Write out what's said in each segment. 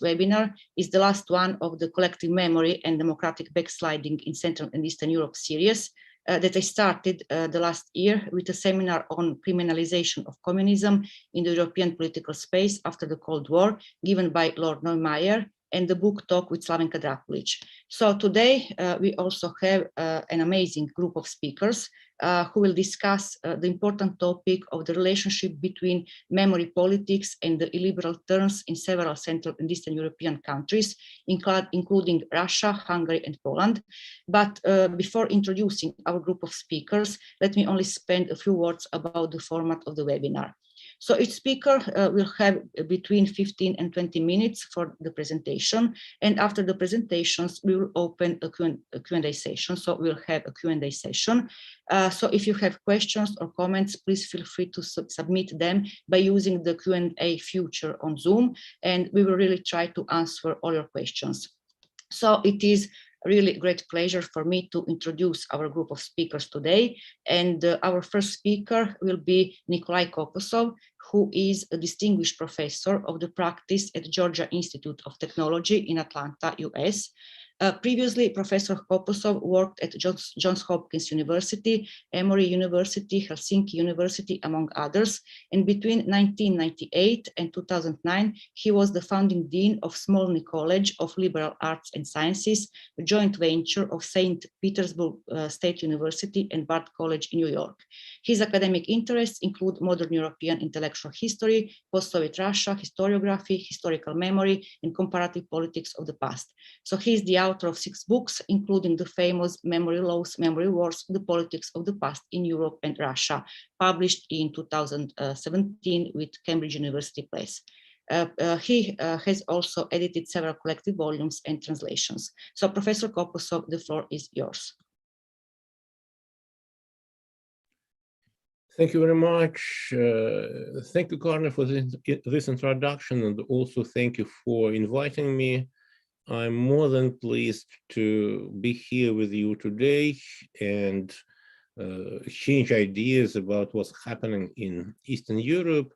webinar is the last one of the Collective Memory and Democratic Backsliding in Central and Eastern Europe series that I started the last year with a seminar on criminalization of communism in the European political space after the Cold War, given by Lord Neumeier, and the book talk with Slavenka Drakulic. So today we also have an amazing group of speakers who will discuss the important topic of the relationship between memory politics and the illiberal turns in several Central and Eastern European countries, including Russia, Hungary, and Poland. But before introducing our group of speakers, let me only spend a few words about the format of the webinar. So each speaker will have between 15 and 20 minutes for the presentation. And after the presentations, we will open a Q&A session. So we'll have a Q&A session. So if you have questions or comments, please feel free to submit them by using the Q&A feature on Zoom. And we will really try to answer all your questions. So it is really great pleasure for me to introduce our group of speakers today. And our first speaker will be Nikolay Koposov, who is a distinguished professor of the practice at Georgia Institute of Technology in Atlanta, US. Previously, Professor Koposov worked at Johns Hopkins University, Emory University, Helsinki University, among others. And between 1998 and 2009, he was the founding dean of Smolny College of Liberal Arts and Sciences, a joint venture of St. Petersburg State University and Bard College in New York. His academic interests include modern European intellectual history, post-Soviet Russia, historiography, historical memory, and comparative politics of the past. So he is the author of 6 books, including the famous Memory Laws, Memory Wars, The Politics of the Past in Europe and Russia, published in 2017 with Cambridge University Press. He has also edited several collected volumes and translations. So Professor Koposov, the floor is yours. Thank you very much. Thank you, Karna, for this introduction, and also thank you for inviting me. I'm more than pleased to be here with you today and exchange ideas about what's happening in Eastern Europe.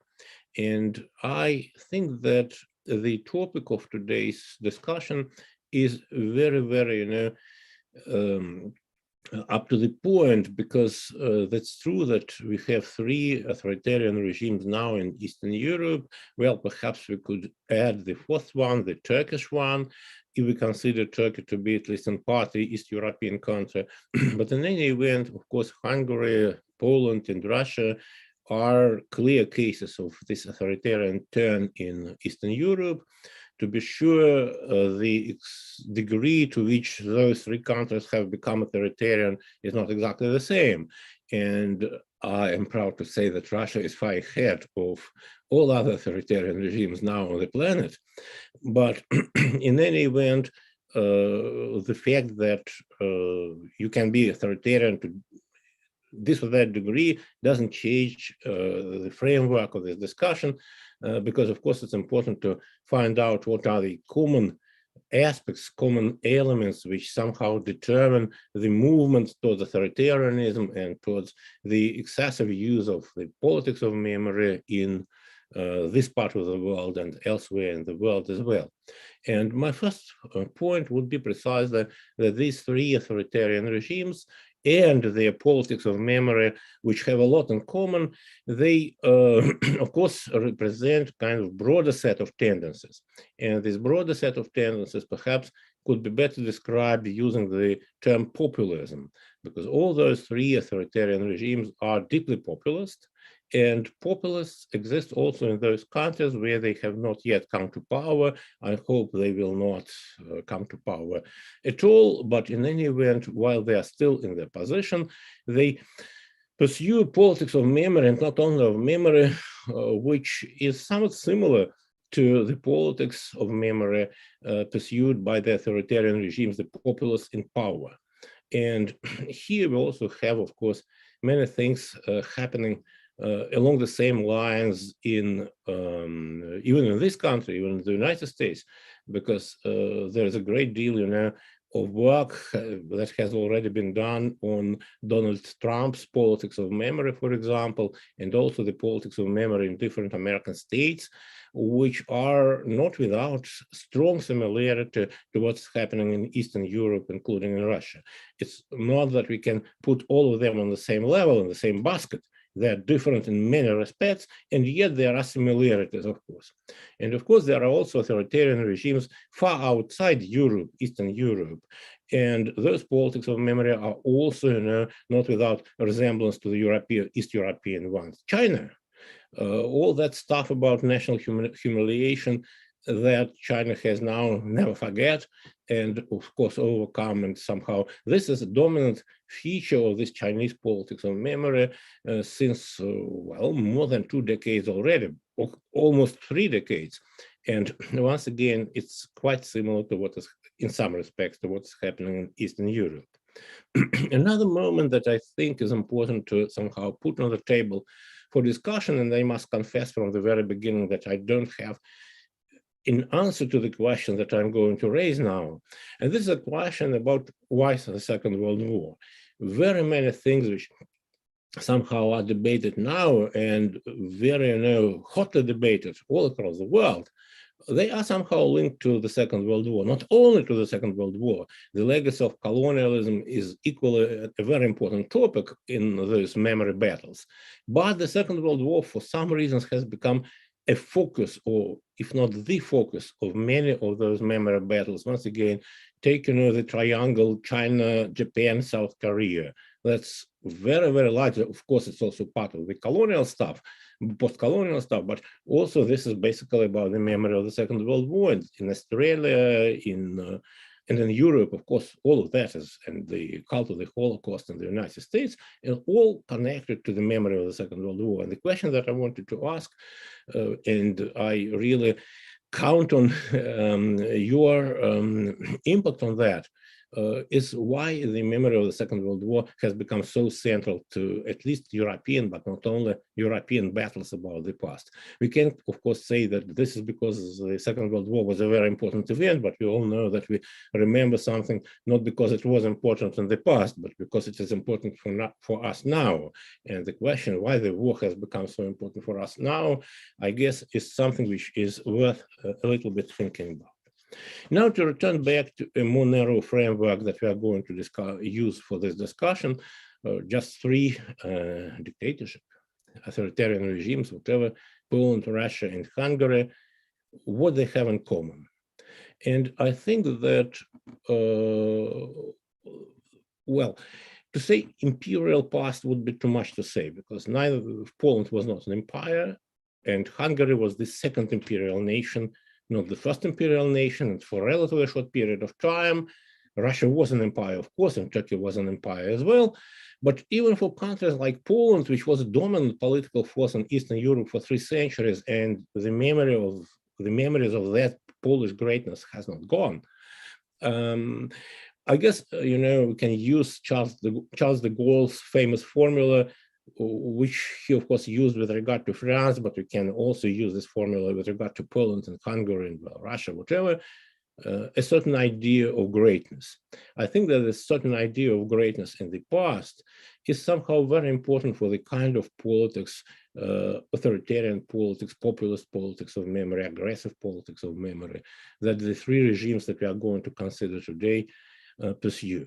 And I think that the topic of today's discussion is very, very, up to the point, because that's true that we have 3 authoritarian regimes now in Eastern Europe. Well, perhaps we could add the 4th one, the Turkish one, if we consider Turkey to be at least in part the East European country. But in any event, of course, Hungary, Poland, and Russia are clear cases of this authoritarian turn in Eastern Europe. To be sure, the degree to which those 3 countries have become authoritarian is not exactly the same. And I am proud to say that Russia is far ahead of all other authoritarian regimes now on the planet. But in any event, the fact that you can be authoritarian to this or that degree doesn't change the framework of this discussion, because of course it's important to find out what are the common aspects, common elements which somehow determine the movement towards authoritarianism and towards the excessive use of the politics of memory in this part of the world and elsewhere in the world as well. And my first point would be precisely that these 3 authoritarian regimes and their politics of memory, which have a lot in common, they, of course, represent kind of broader set of tendencies. And this broader set of tendencies perhaps could be better described using the term populism, because all those 3 authoritarian regimes are deeply populist, and populists exist also in those countries where they have not yet come to power. I hope they will not come to power at all, but in any event, while they are still in their position, they pursue politics of memory, and not only of memory, which is somewhat similar to the politics of memory pursued by the authoritarian regimes, the populists in power. And here we also have, of course, many things happening along the same lines in even in this country, even in the United States, because there is a great deal, of work that has already been done on Donald Trump's politics of memory, for example, and also the politics of memory in different American states, which are not without strong similarity to what's happening in Eastern Europe, including in Russia. It's not that we can put all of them on the same level, in the same basket. They're different in many respects, and yet there are similarities, of course. And of course, there are also authoritarian regimes far outside Europe, Eastern Europe. And those politics of memory are also, not without resemblance to the East European ones. China, all that stuff about national humiliation that China has now never forget, and of course overcome, and somehow this is a dominant feature of this Chinese politics of memory since, well, more than 2 decades already, almost 3 decades. And once again, it's quite similar to what is, in some respects, to what's happening in Eastern Europe. Another moment that I think is important to somehow put on the table for discussion, and I must confess from the very beginning that I don't have in answer to the question that I'm going to raise now. And this is a question about why the Second World War. Very many things which somehow are debated now and very hotly debated all across the world, they are somehow linked to the Second World War, not only to the Second World War. The legacy of colonialism is equally a very important topic in those memory battles. But the Second World War, for some reasons, has become a focus, or if not the focus, of many of those memory battles. Once again, take the triangle China, Japan, South Korea. That's very, very large. Of course, it's also part of the colonial stuff, post-colonial stuff, but also this is basically about the memory of the Second World War in Australia, and in Europe, of course, all of that is, and the cult of the Holocaust in the United States, and all connected to the memory of the Second World War. And the question that I wanted to ask, and I really count on your impact on that, is why the memory of the Second World War has become so central to at least European, but not only European battles about the past. We can, of course, say that this is because the Second World War was a very important event, but we all know that we remember something not because it was important in the past, but because it is important for us now. And the question why the war has become so important for us now, I guess, is something which is worth a little bit thinking about. Now, to return back to a more narrow framework that we are going to use for this discussion, just 3 dictatorship, authoritarian regimes, whatever, Poland, Russia, and Hungary, what they have in common. And I think that, well, to say imperial past would be too much to say, because neither Poland was not an empire, and Hungary was the second imperial nation, not the first imperial nation, and for a relatively short period of time. Russia was an empire, of course, and Turkey was an empire as well. But even for countries like Poland, which was a dominant political force in Eastern Europe for 3 centuries, and the memories of that Polish greatness has not gone. I guess, we can use Charles de Gaulle's famous formula, which he, of course, used with regard to France, but we can also use this formula with regard to Poland and Hungary and Russia, whatever, a certain idea of greatness. I think that a certain idea of greatness in the past is somehow very important for the kind of politics, authoritarian politics, populist politics of memory, aggressive politics of memory, that the 3 regimes that we are going to consider today pursue.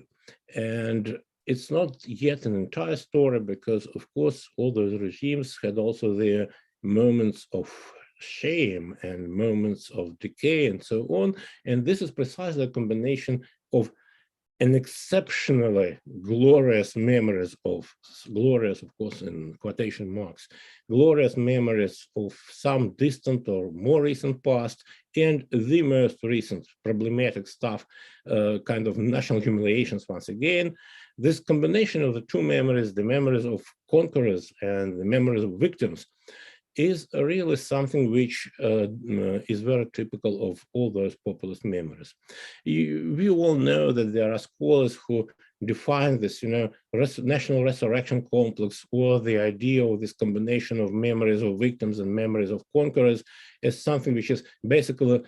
And it's not yet an entire story because, of course, all those regimes had also their moments of shame and moments of decay and so on. And this is precisely a combination of an exceptionally glorious memories of, glorious, of course, in quotation marks, glorious memories of some distant or more recent past, and the most recent problematic stuff, kind of national humiliations once again. This combination of the 2 memories, the memories of conquerors and the memories of victims, is really something which is very typical of all those populist memories. We all know that there are scholars who define this, national resurrection complex, or the idea of this combination of memories of victims and memories of conquerors, as something which is basically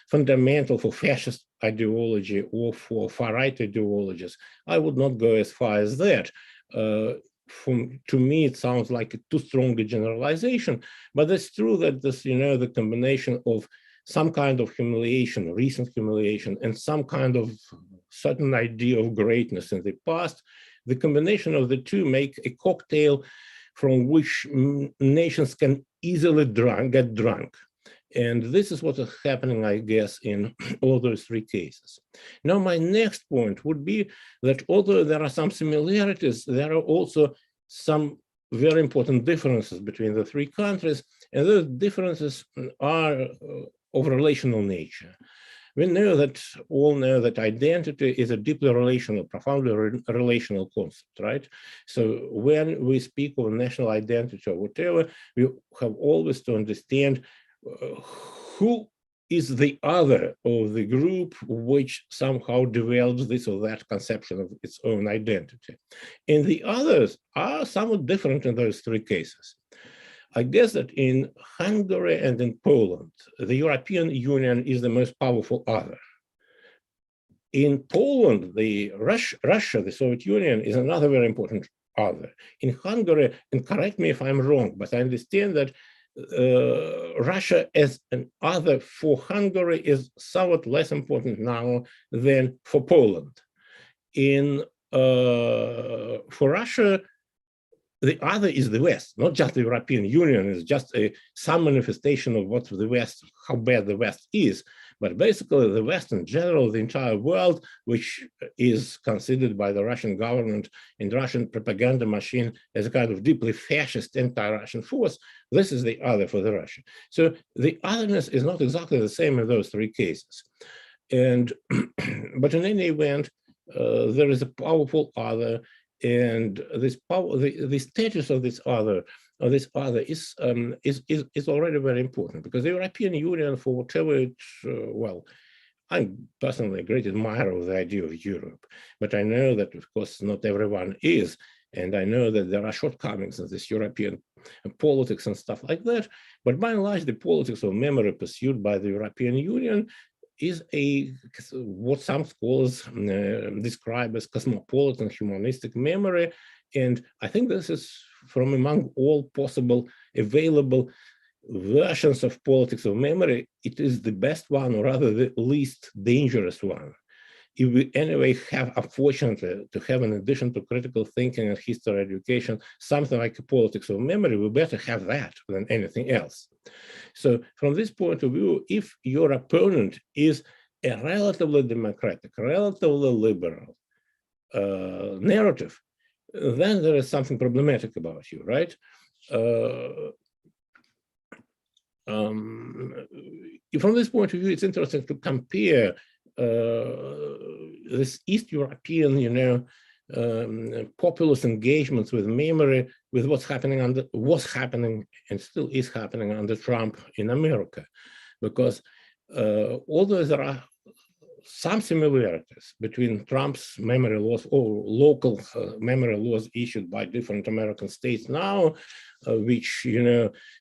fundamental for fascist ideology or for far-right ideologies. I would not go as far as that. To me, it sounds like a too strong a generalization, but it's true that this, the combination of some kind of humiliation, recent humiliation, and some kind of certain idea of greatness in the past, the combination of the two make a cocktail from which nations can easily get drunk. And this is what is happening, I guess, in all those three cases. Now, my next point would be that although there are some similarities, there are also some very important differences between the three countries, and those differences are of relational nature. We all know that identity is a deeply relational, profoundly relational concept, right? So when we speak of national identity or whatever, we have always to understand who is the other of the group which somehow develops this or that conception of its own identity. And the others are somewhat different in those three cases. I guess that in Hungary and in Poland, the European Union is the most powerful other. In Poland, Russia, the Soviet Union, is another very important other. In Hungary, and correct me if I'm wrong, but I understand that Russia as an other for Hungary is somewhat less important now than for Poland. For Russia, the other is the West, not just the European Union. It's just some manifestation of what the West, how bad the West is. But basically, the West in general, the entire world, which is considered by the Russian government and Russian propaganda machine as a kind of deeply fascist anti-Russian force, this is the other for the Russia. So the otherness is not exactly the same in those three cases. And but in any event, there is a powerful other, and this power, the status of this other is already very important, because the European Union, for whatever it, well, I'm personally a great admirer of the idea of Europe, but I know that, of course, not everyone is, and I know that there are shortcomings in this European politics and stuff like that, but by and large, the politics of memory pursued by the European Union is what some scholars describe as cosmopolitan humanistic memory. And I think this is, from among all possible available versions of politics of memory, it is the best one, or rather the least dangerous one. If we anyway have, unfortunately, to have, in addition to critical thinking and history education, something like a politics of memory, we better have that than anything else. So from this point of view, if your opponent is a relatively democratic, relatively liberal narrative, then there is something problematic about you, right? From this point of view, it's interesting to compare this East European, populist engagements with memory with was happening and still is happening under Trump in America, because although there are some similarities between Trump's memory laws or local memory laws issued by different American states now, which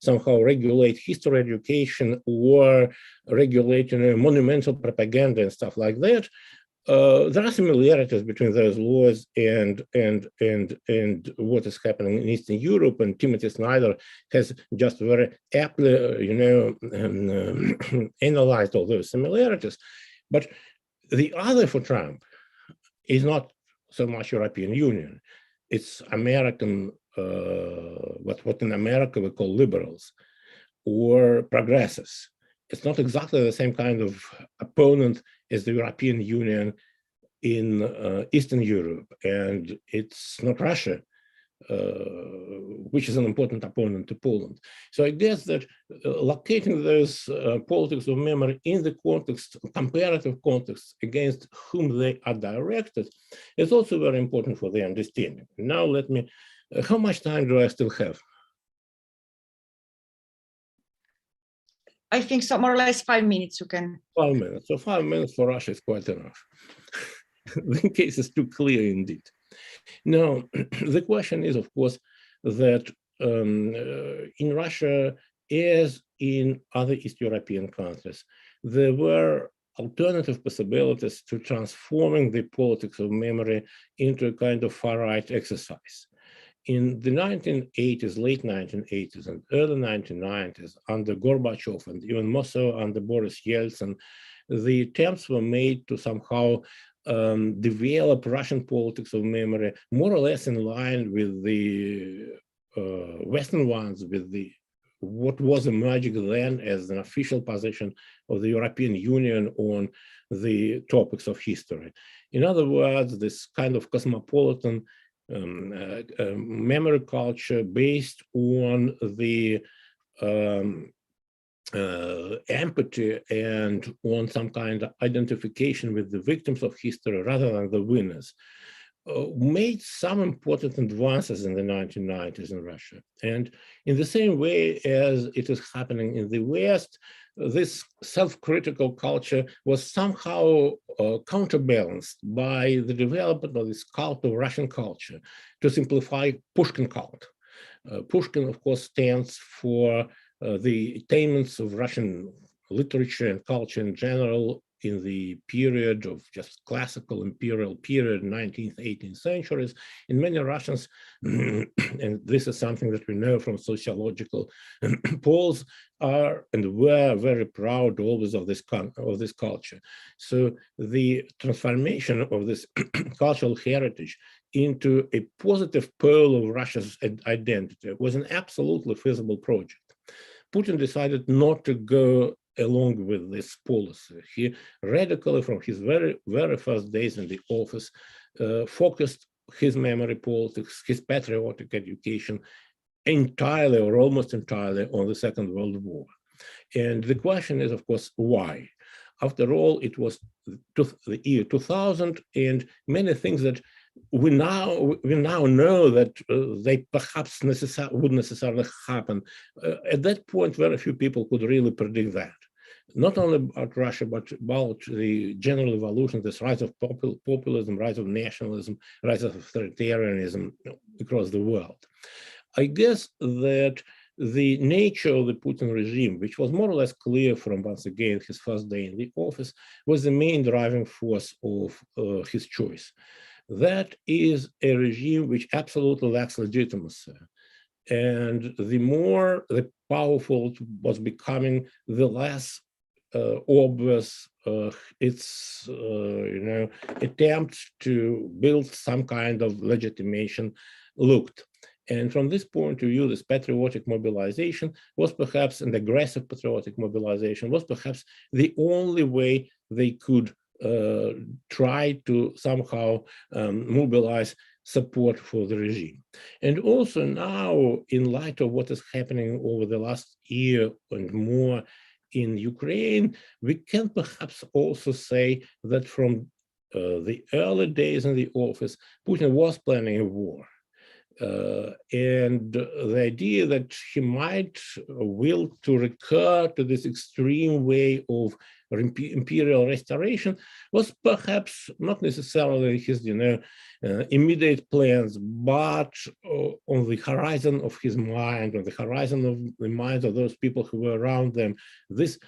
somehow regulate history education or regulate monumental propaganda and stuff like that. There are similarities between those laws and what is happening in Eastern Europe, and Timothy Snyder has just very aptly, analyzed all those similarities. But the other for Trump is not so much European Union; it's American, what in America we call liberals or progressives. It's not exactly the same kind of opponent as the European Union in Eastern Europe, and it's not Russia, which is an important opponent to Poland. So I guess that locating those politics of memory in the context, comparative context against whom they are directed, is also very important for the understanding. Now let me, how much time do I still have? I think so, more or less 5 minutes you can. 5 minutes. So 5 minutes for Russia is quite enough. The case is too clear indeed. Now, the question is, of course, that in Russia, as in other East European countries, there were alternative possibilities to transforming the politics of memory into a kind of far-right exercise. In the 1980s, late 1980s and early 1990s, under Gorbachev and even more so under Boris Yeltsin, the attempts were made to somehow develop Russian politics of memory more or less in line with the Western ones, with what was emerging then as an official position of the European Union on the topics of history. In other words, this kind of cosmopolitan memory culture based on the empathy and on some kind of identification with the victims of history rather than the winners, made some important advances in the 1990s in Russia. And in the same way as it is happening in the West, this self-critical culture was somehow counterbalanced by the development of this cult of Russian culture. To simplify, Pushkin cult. Pushkin, of course, stands for the attainments of Russian literature and culture in general in the period of just classical imperial period, 19th, 18th centuries. In many Russians, and this is something that we know from sociological polls, are and were very proud always of this culture. So the transformation of this cultural heritage into a positive pole of Russia's identity was an absolutely feasible project. Putin decided not to go along with this policy. He radically, from his very, very first days in the office, focused his memory politics, his patriotic education entirely or almost entirely on the Second World War. And the question is, of course, why? After all, it was the year 2000, and many things that we now know that they perhaps would necessarily happen. At that point, very few people could really predict that. Not only about Russia, but about the general evolution, this rise of populism, rise of nationalism, rise of authoritarianism across the world. I guess that the nature of the Putin regime, which was more or less clear from, once again, his first day in the office, was the main driving force of his choice. That is a regime which absolutely lacks legitimacy. And the more the powerful it was becoming, the less obvious its attempt to build some kind of legitimation looked. And from this point of view, this patriotic mobilization was perhaps, an aggressive patriotic mobilization was perhaps the only way they could try to somehow mobilize support for the regime. And also now, in light of what is happening over the last year and more in Ukraine, we can perhaps also say that from the early days in the office, Putin was planning a war. And the idea that he might will to recur to this extreme way of imperial restoration was perhaps not necessarily his immediate plans, but on the horizon of his mind, on the horizon of the minds of those people who were around them, this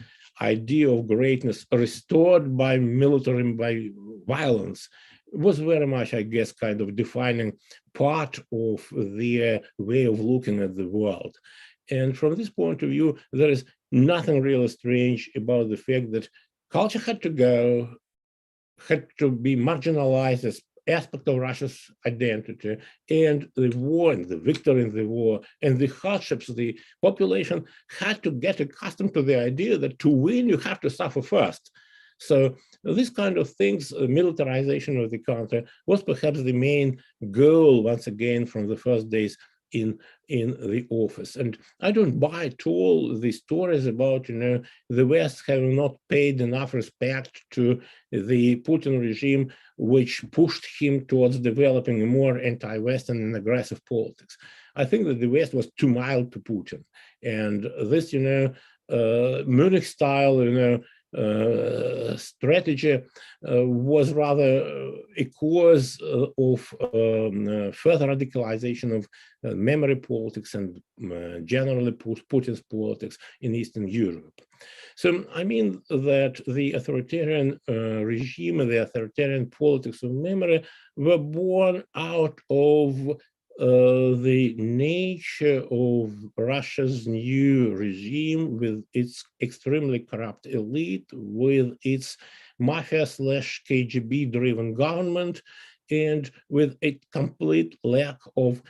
idea of greatness restored by military, by violence, was very much, I guess, kind of defining part of their way of looking at the world. And from this point of view, there is nothing really strange about the fact that culture had to go, had to be marginalized as aspect of Russia's identity, and the war and the victory in the war and the hardships, the population had to get accustomed to the idea that to win, you have to suffer first. So this kind of things, militarization of the country, was perhaps the main goal, once again, from the first days in the office. And I don't buy at all the stories about, the West having not paid enough respect to the Putin regime, which pushed him towards developing a more anti-Western and aggressive politics. I think that the West was too mild to Putin. And this, Munich style, strategy was rather a cause of further radicalization of memory politics and generally Putin's politics in Eastern Europe. So I mean that the authoritarian regime and the authoritarian politics of memory were born out of the nature of Russia's new regime, with its extremely corrupt elite, with its mafia/KGB-driven government, and with a complete lack of,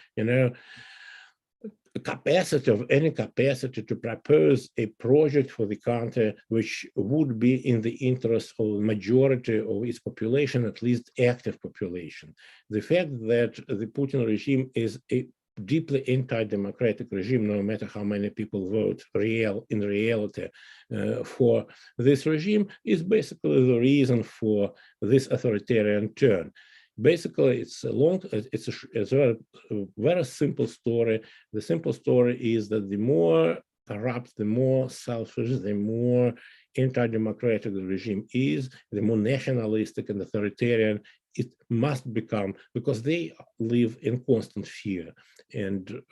any capacity to propose a project for the country which would be in the interest of the majority of its population, at least active population. The fact that the Putin regime is a deeply anti-democratic regime, no matter how many people vote in reality for this regime, is basically the reason for this authoritarian turn. Basically, it's a very simple story. The simple story is that the more corrupt, the more selfish, the more anti-democratic the regime is, the more nationalistic and authoritarian it must become, because they live in constant fear. And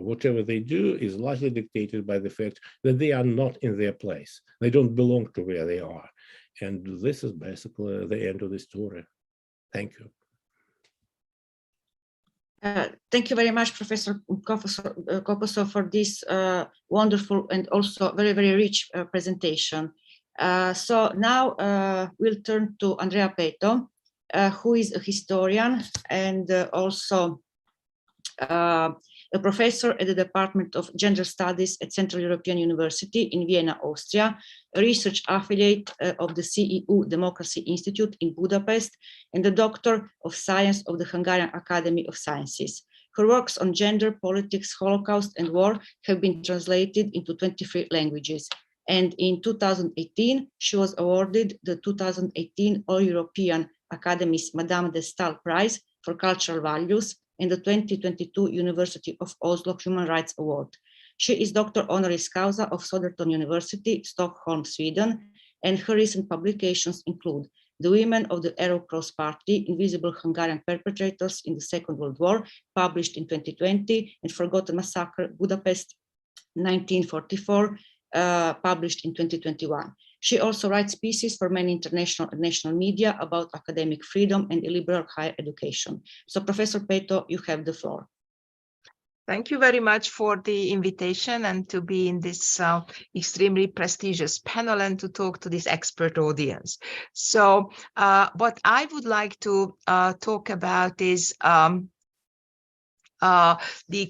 whatever they do is largely dictated by the fact that they are not in their place. They don't belong to where they are. And this is basically the end of the story. Thank you. Thank you very much, Professor Koposov, for this wonderful and also very, very rich presentation. So now we'll turn to Andrea Pető, who is a historian and also a professor at the Department of Gender Studies at Central European University in Vienna, Austria, a research affiliate of the CEU Democracy Institute in Budapest, and a Doctor of Science of the Hungarian Academy of Sciences. Her works on gender, politics, Holocaust, and war have been translated into 23 languages. And in 2018, she was awarded the 2018 All-European Academy's Madame de Stael Prize for Cultural Values and the 2022 University of Oslo Human Rights Award. She is Doctor Honoris Causa of Södertörn University, Stockholm, Sweden, and her recent publications include The Women of the Arrow Cross Party, Invisible Hungarian Perpetrators in the Second World War, published in 2020, and Forgotten Massacre, Budapest, 1944, published in 2021. She also writes pieces for many international and national media about academic freedom and illiberal higher education. So Professor Pető, you have the floor. Thank you very much for the invitation and to be in this extremely prestigious panel and to talk to this expert audience. So what I would like to talk about is the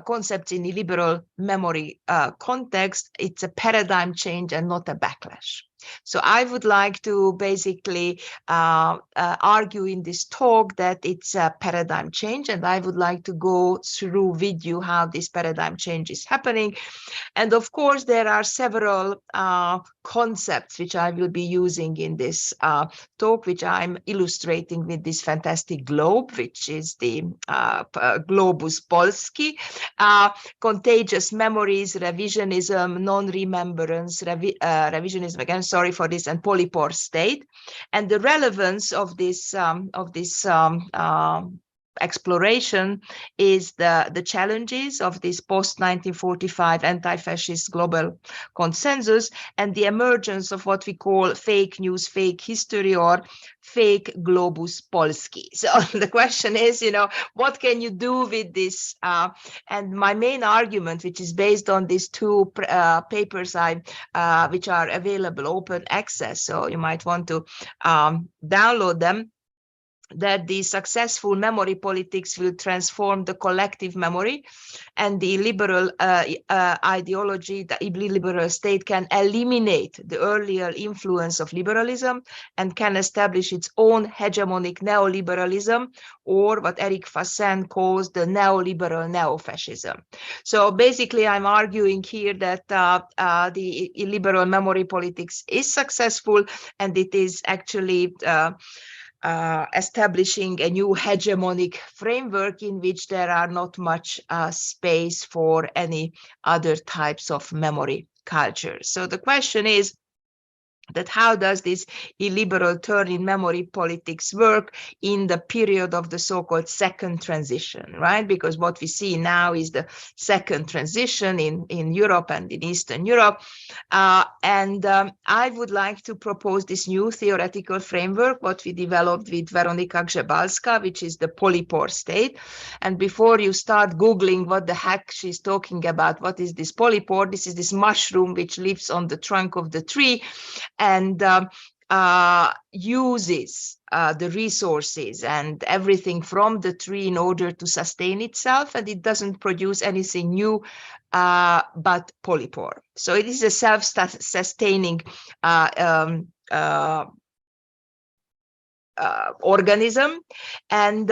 concepts in illiberal memory context. It's a paradigm change and not a backlash. So I would like to basically argue in this talk that it's a paradigm change, and I would like to go through with you how this paradigm change is happening. And of course, there are several concepts which I will be using in this talk, which I'm illustrating with this fantastic globe, which is the Globus Polski, contagious memories, revisionism, non-remembrance, revisionism, again, sorry for this, and polypore state, and the relevance of this exploration is the challenges of this post-1945 anti-fascist global consensus and the emergence of what we call fake news, fake history, or fake Globus Polski. So the question is, what can you do with this? And my main argument, which is based on these two papers which are available open access, so you might want to download them, that the successful memory politics will transform the collective memory, and the illiberal ideology, the illiberal state, can eliminate the earlier influence of liberalism and can establish its own hegemonic neoliberalism, or what Eric Fassin calls the neoliberal neo-fascism. So basically, I'm arguing here that the illiberal memory politics is successful, and it is actually establishing a new hegemonic framework in which there are not much space for any other types of memory culture. So the question is, that how does this illiberal turn in memory politics work in the period of the so-called second transition, right? Because what we see now is the second transition in Europe and in Eastern Europe. I would like to propose this new theoretical framework, what we developed with Weronika Grzebalska, which is the polypore state. And before you start Googling what the heck she's talking about, what is this polypore? This is this mushroom which lives on the trunk of the tree and uses the resources and everything from the tree in order to sustain itself, and it doesn't produce anything new but polypore. So it is a self-sustaining organism, and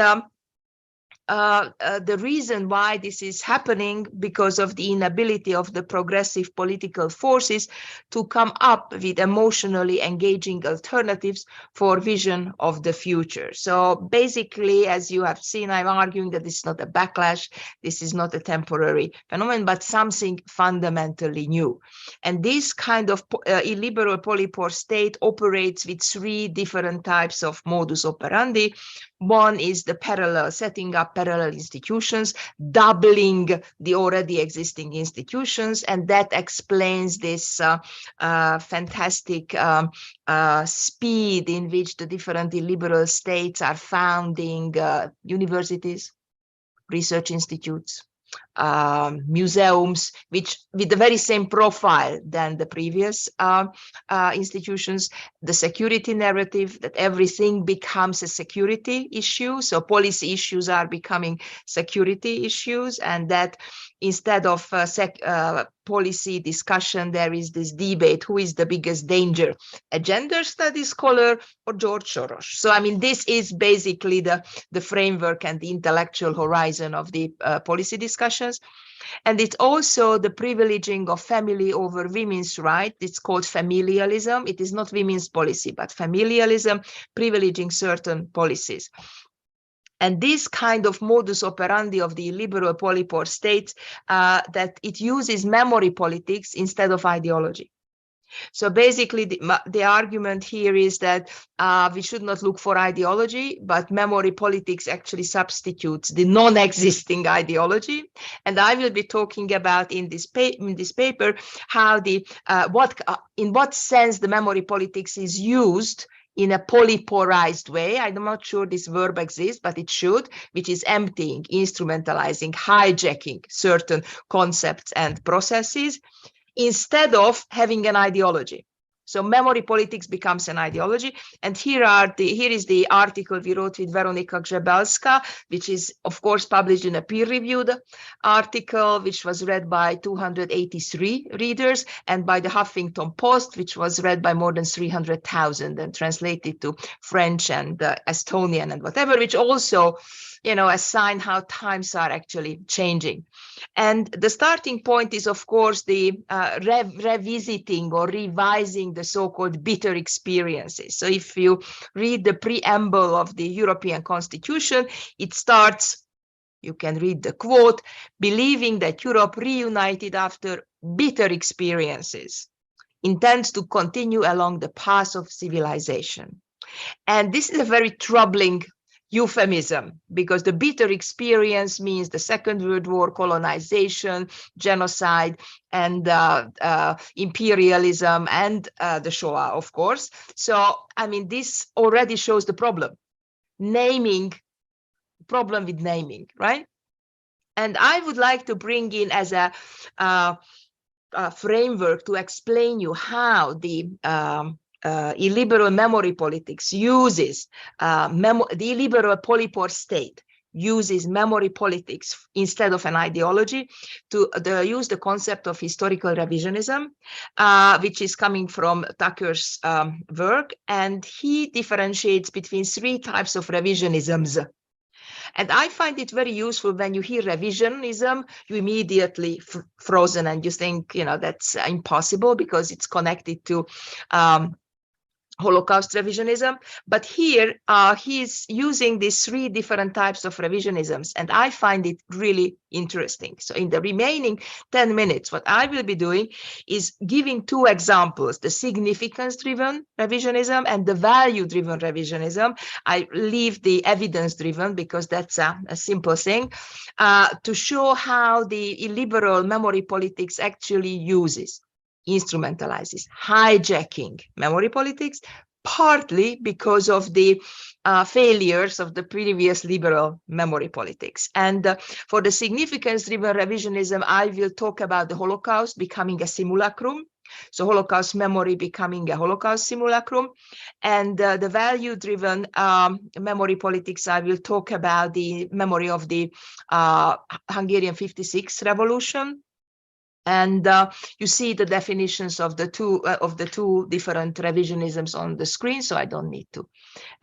the reason why this is happening because of the inability of the progressive political forces to come up with emotionally engaging alternatives for vision of the future. So basically, as you have seen, I'm arguing that this is not a backlash, this is not a temporary phenomenon, but something fundamentally new. And this kind of illiberal polypore state operates with three different types of modus operandi. One is the setting up parallel institutions, doubling the already existing institutions, and that explains this fantastic speed in which the different illiberal states are founding universities, research institutes, museums, which with the very same profile than the previous institutions. The security narrative, that everything becomes a security issue, so policy issues are becoming security issues, and that instead of policy discussion, there is this debate, who is the biggest danger, a gender studies scholar or George Soros? So I mean, this is basically the framework and the intellectual horizon of the policy discussions. And it's also the privileging of family over women's rights. It's called familialism. It is not women's policy, but familialism, privileging certain policies. And this kind of modus operandi of the illiberal polypore state, that it uses memory politics instead of ideology. So basically, the argument here is that we should not look for ideology, but memory politics actually substitutes the non-existing ideology. And I will be talking about in this paper how in what sense the memory politics is used in a polyporized way. I'm not sure this verb exists, but it should, which is emptying, instrumentalizing, hijacking certain concepts and processes, instead of having an ideology. So memory politics becomes an ideology. And here is the article we wrote with Weronika Grzebalska, which is, of course, published in a peer-reviewed article, which was read by 283 readers, and by the Huffington Post, which was read by more than 300,000 and translated to French and Estonian and whatever, which also, a sign how times are actually changing. And the starting point is, of course, the revisiting or revising the so-called bitter experiences. So if you read the preamble of the European Constitution, it starts, you can read the quote, believing that Europe reunited after bitter experiences intends to continue along the path of civilization. And this is a very troubling euphemism, because the bitter experience means the Second World War, colonization, genocide, and imperialism, and the Shoah, of course. So, I mean, this already shows the problem. Problem with naming, right? And I would like to bring in as a framework to explain you how the illiberal memory politics uses the illiberal polypore state uses memory politics instead of an ideology to use the concept of historical revisionism, which is coming from Tucker's work, and he differentiates between three types of revisionisms. And I find it very useful when you hear revisionism, you immediately frozen and you think, that's impossible because it's connected to Holocaust revisionism, but here he's using these 3 different types of revisionisms, and I find it really interesting. So in the remaining 10 minutes, what I will be doing is giving 2 examples, the significance-driven revisionism and the value-driven revisionism. I leave the evidence-driven because that's a simple thing, to show how the illiberal memory politics actually instrumentalizes, hijacking memory politics, partly because of the failures of the previous liberal memory politics. And for the significance-driven revisionism, I will talk about the Holocaust becoming a simulacrum, so Holocaust memory becoming a Holocaust simulacrum. And the value-driven memory politics, I will talk about the memory of the Hungarian 56 revolution. And you see the definitions of the two different revisionisms on the screen, so I don't need to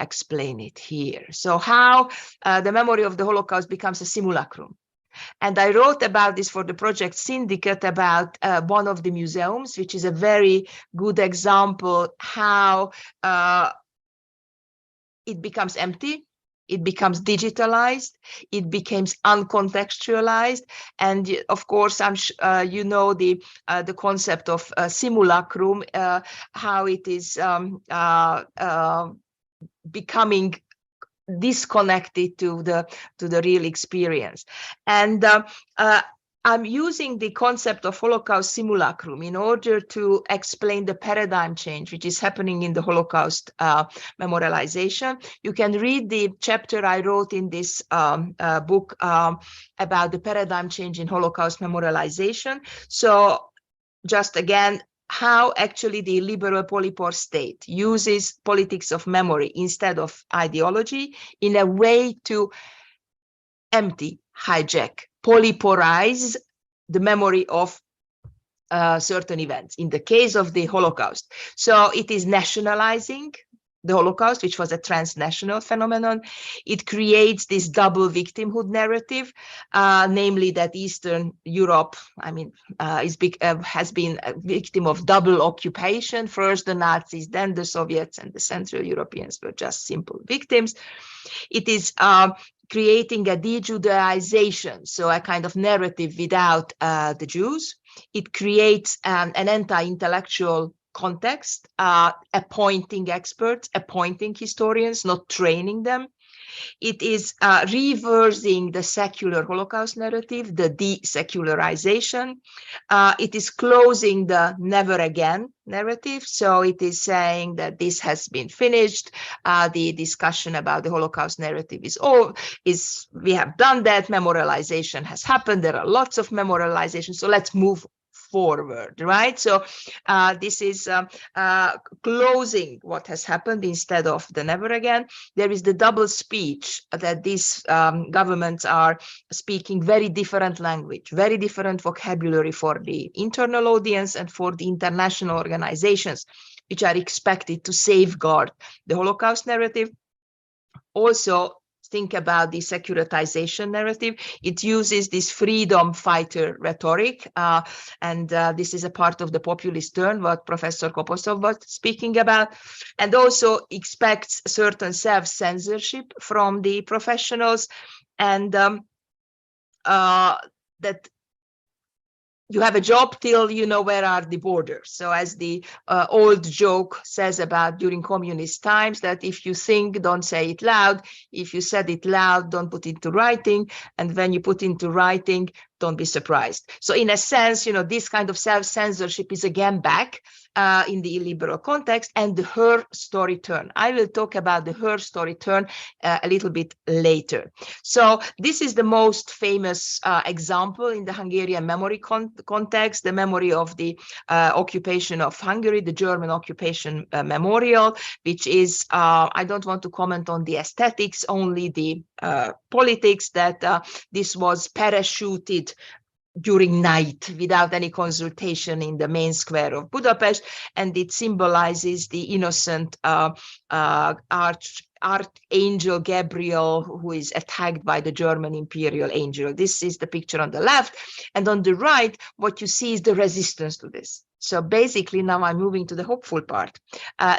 explain it here. So how the memory of the Holocaust becomes a simulacrum. And I wrote about this for the project Syndicate about one of the museums, which is a very good example how it becomes empty. It becomes digitalized, it becomes uncontextualized, and of course, you know the concept of simulacrum, how it is becoming disconnected to the real experience. And I'm using the concept of Holocaust simulacrum in order to explain the paradigm change which is happening in the Holocaust memorialization. You can read the chapter I wrote in this book about the paradigm change in Holocaust memorialization. So just again, how actually the liberal polypore state uses politics of memory instead of ideology in a way to empty, hijack, polyporize the memory of certain events. In the case of the Holocaust, so it is nationalizing the Holocaust, which was a transnational phenomenon. It creates this double victimhood narrative, namely that Eastern Europe, has been a victim of double occupation. First the Nazis, then the Soviets, and the Central Europeans were just simple victims. It is creating a de-Judaization, so a kind of narrative without the Jews. It creates an anti-intellectual context, appointing experts, appointing historians, not training them. It is reversing the secular Holocaust narrative, the de-secularization. It is closing the never again narrative. So it is saying that this has been finished. The discussion about the Holocaust narrative is we have done that. Memorialization has happened. There are lots of memorialization. So let's move forward, right? So this is closing what has happened instead of the never again. There is the double speech that these governments are speaking very different language, very different vocabulary for the internal audience and for the international organizations, which are expected to safeguard the Holocaust narrative. Also, think about the securitization narrative. It uses this freedom fighter rhetoric, and this is a part of the populist turn, what Professor Koposov was speaking about, and also expects certain self-censorship from the professionals, and that you have a job till you know where are the borders. So as the old joke says about during communist times, that if you think, don't say it loud. If you said it loud, don't put it into writing. And when you put into writing, don't be surprised. So in a sense, this kind of self-censorship is again back in the illiberal context, and the her story turn. I will talk about the her story turn a little bit later. So this is the most famous example in the Hungarian memory context, the memory of the occupation of Hungary, the German occupation memorial, which is, I don't want to comment on the aesthetics, only the politics, that this was parachuted during night without any consultation in the main square of Budapest, and it symbolizes the innocent archangel Gabriel, who is attacked by the German imperial angel. This is the picture on the left, and on the right what you see is the resistance to this. So basically, now I'm moving to the hopeful part,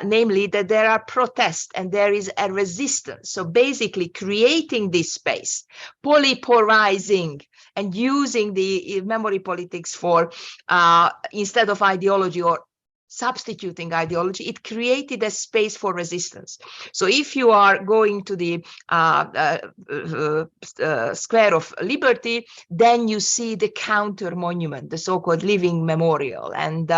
namely that there are protests and there is a resistance. So basically creating this space, polypolarizing and using the memory politics for, instead of ideology or substituting ideology, it created a space for resistance. So if you are going to the Square of Liberty, then you see the counter monument, the so-called living memorial, and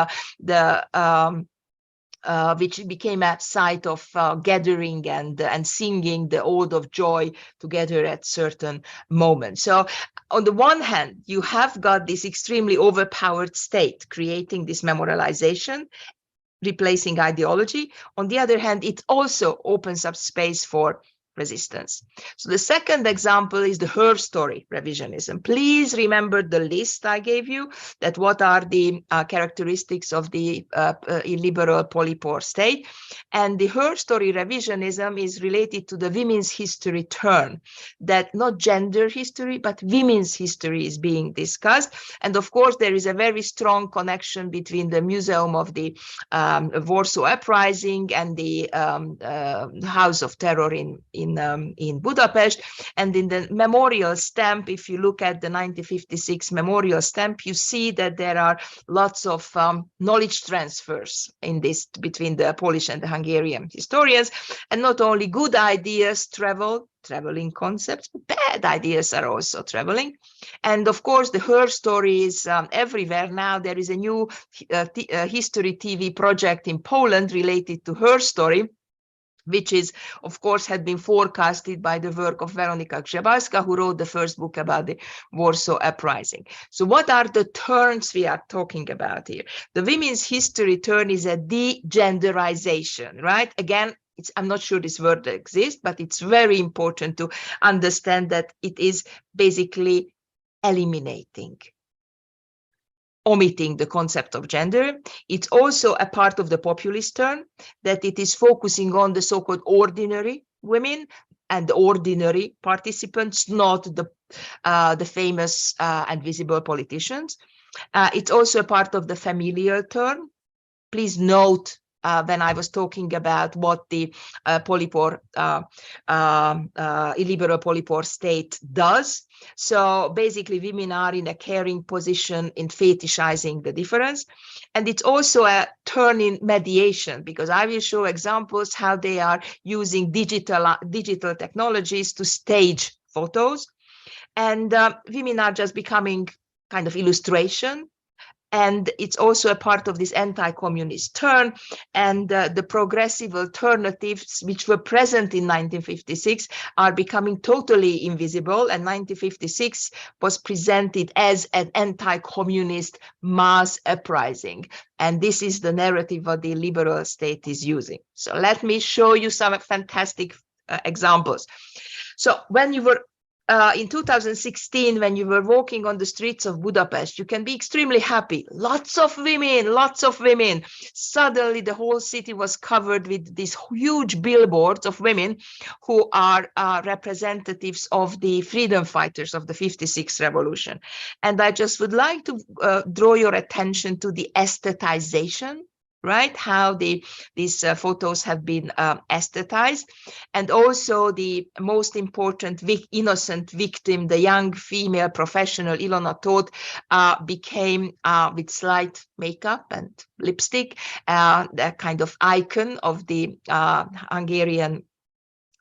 which became a site of gathering and singing the ode of joy together at certain moments. So on the one hand, you have got this extremely overpowered state creating this memorialization, replacing ideology. On the other hand, it also opens up space for resistance. So the second example is the her story revisionism. Please remember the list I gave you, that what are the characteristics of the illiberal polypore state. And the her story revisionism is related to the women's history turn, that not gender history, but women's history is being discussed. And of course, there is a very strong connection between the Museum of the Warsaw Uprising and the House of Terror in Budapest. And in the memorial stamp, if you look at the 1956 memorial stamp, you see that there are lots of knowledge transfers in this between the Polish and the Hungarian historians. And not only good ideas traveling concepts, but bad ideas are also traveling. And of course, the her story is everywhere now. There is a new history TV project in Poland related to her story, which is, of course, had been forecasted by the work of Weronika Grzebalska, who wrote the first book about the Warsaw Uprising. So what are the turns we are talking about here? The women's history turn is a degenderization, right? Again, I'm not sure this word exists, but it's very important to understand that it is basically eliminating, omitting the concept of gender. It's also a part of the populist turn, that it is focusing on the so-called ordinary women and ordinary participants, not the famous and visible politicians. It's also a part of the familial turn. Please note when I was talking about what the illiberal polypore state does. So basically, women are in a caring position in fetishizing the difference. And it's also a turn in mediation, because I will show examples how they are using digital technologies to stage photos. And women are just becoming kind of illustration. And it's also a part of this anti-communist turn, and the progressive alternatives which were present in 1956 are becoming totally invisible. And 1956 was presented as an anti-communist mass uprising. And this is the narrative that the liberal state is using. So let me show you some fantastic examples. So when you were in 2016, when you were walking on the streets of Budapest, you can be extremely happy. Lots of women, lots of women. Suddenly, the whole city was covered with these huge billboards of women who are representatives of the freedom fighters of the 56 revolution. And I just would like to draw your attention to the aesthetization, right? How these photos have been aesthetized, and also the most important innocent victim, the young female professional Ilona Tóth, became with slight makeup and lipstick, the kind of icon of the Hungarian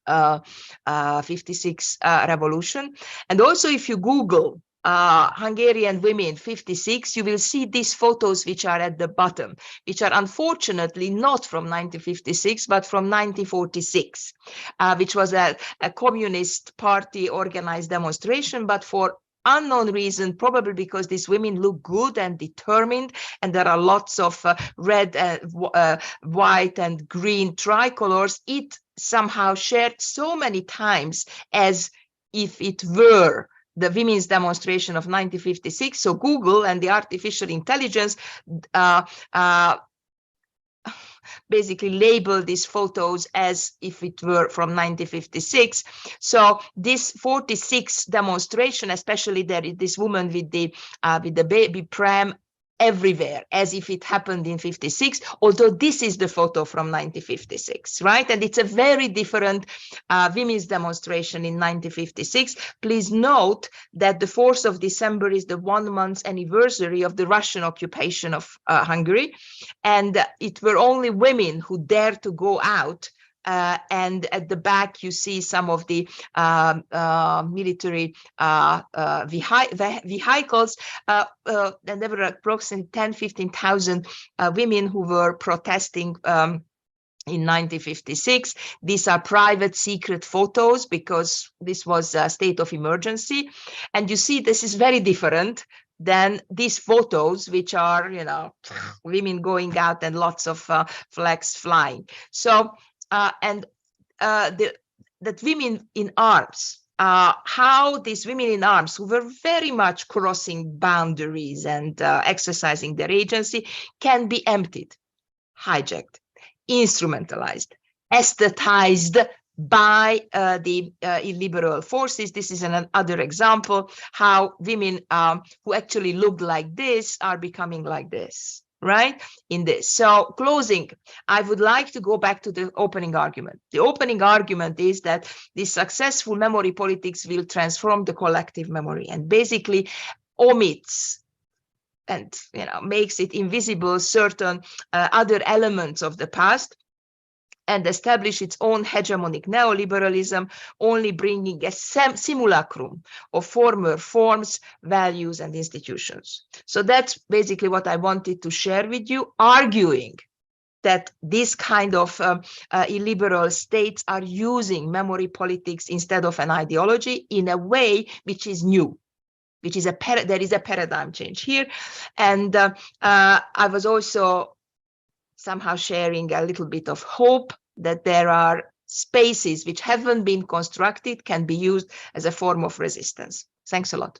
56 revolution. And also, if you Google Hungarian women 56, you will see these photos which are at the bottom, which are unfortunately not from 1956, but from 1946, which was a communist party organized demonstration, but for unknown reason, probably because these women look good and determined, and there are lots of red, white and green tricolors, it somehow shared so many times as if it were the women's demonstration of 1956. So Google and the artificial intelligence basically label these photos as if it were from 1956. So this 46 demonstration, especially there is this woman with the baby pram, everywhere, as if it happened in 56, although this is the photo from 1956, right? And it's a very different women's demonstration in 1956. Please note that the 4th of December is the 1 month anniversary of the Russian occupation of Hungary. And it were only women who dared to go out. And at the back, you see some of the military vehicles. And there were approximately 10,000-15,000 women who were protesting in 1956. These are private secret photos because this was a state of emergency. And you see, this is very different than these photos, which are, you know, women going out and lots of flags flying. So, that women in arms, how these women in arms, who were very much crossing boundaries and exercising their agency, can be emptied, hijacked, instrumentalized, aesthetized by the illiberal forces. This is another example how women who actually looked like this are becoming like this, right? In this. So closing, I would like to go back to the opening argument. The opening argument is that this successful memory politics will transform the collective memory and basically omits and, you know, makes it invisible certain other elements of the past, and establish its own hegemonic neoliberalism, only bringing a simulacrum of former forms, values, and institutions. So that's basically what I wanted to share with you, arguing that this kind of illiberal states are using memory politics instead of an ideology in a way which is new, which is there is a paradigm change here. And I was also somehow sharing a little bit of hope that there are spaces which haven't been constructed, can be used as a form of resistance. Thanks a lot.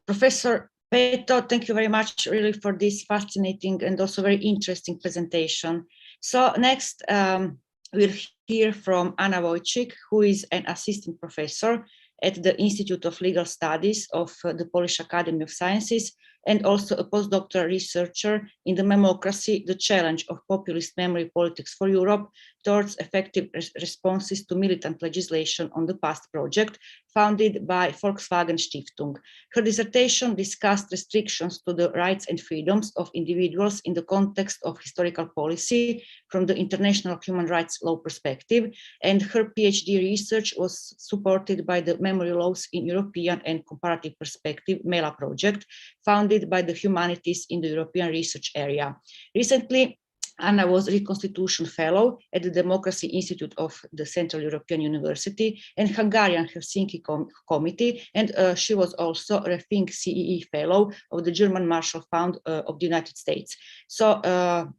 Professor Beto, thank you very much really for this fascinating and also very interesting presentation. So next, we'll hear from Anna Wójcik, who is an assistant professor at the Institute of Legal Studies of the Polish Academy of Sciences, and also a postdoctoral researcher in the Democracy, the Challenge of Populist Memory Politics for Europe towards Effective Responses to Militant Legislation on the Past project, founded by Volkswagen Stiftung. Her dissertation discussed restrictions to the rights and freedoms of individuals in the context of historical policy from the international human rights law perspective, and her PhD research was supported by the Memory Laws in European and Comparative Perspective MELA project, founded by the Humanities in the European Research Area. Recently, Anna was Reconstitution Fellow at the Democracy Institute of the Central European University and Hungarian Helsinki Committee, and she was also a Think CEE Fellow of the German Marshall Fund of the United States. So her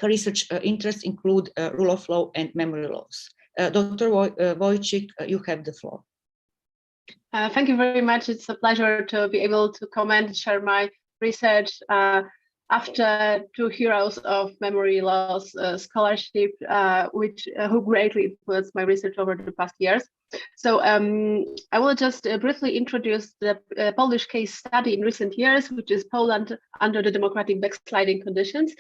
research interests include rule of law and memory laws. Dr. Wójcik, you have the floor. Thank you very much. It's a pleasure to be able to comment and share my research after two heroes of memory laws scholarship, who greatly influenced my research over the past years. So I will just briefly introduce the Polish case study in recent years, which is Poland under the democratic backsliding conditions.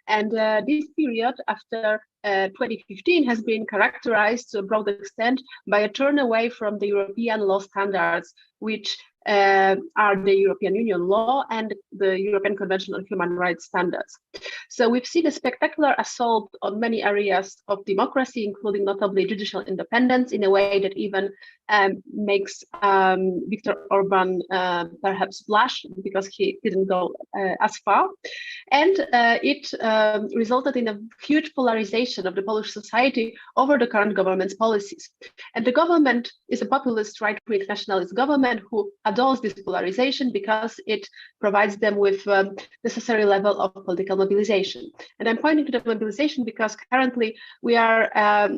And this period after 2015 has been characterized to a broad extent by a turn away from the European law standards, which are the European Union law and the European Convention on Human Rights standards. So we've seen a spectacular assault on many areas of democracy, including notably judicial independence, in a way that even makes Viktor Orbán perhaps blush, because he didn't go as far. And it resulted in a huge polarization of the Polish society over the current government's policies. And the government is a populist right-wing nationalist government who adores this polarization because it provides them with necessary level of political mobilization. And I'm pointing to the mobilization because currently we are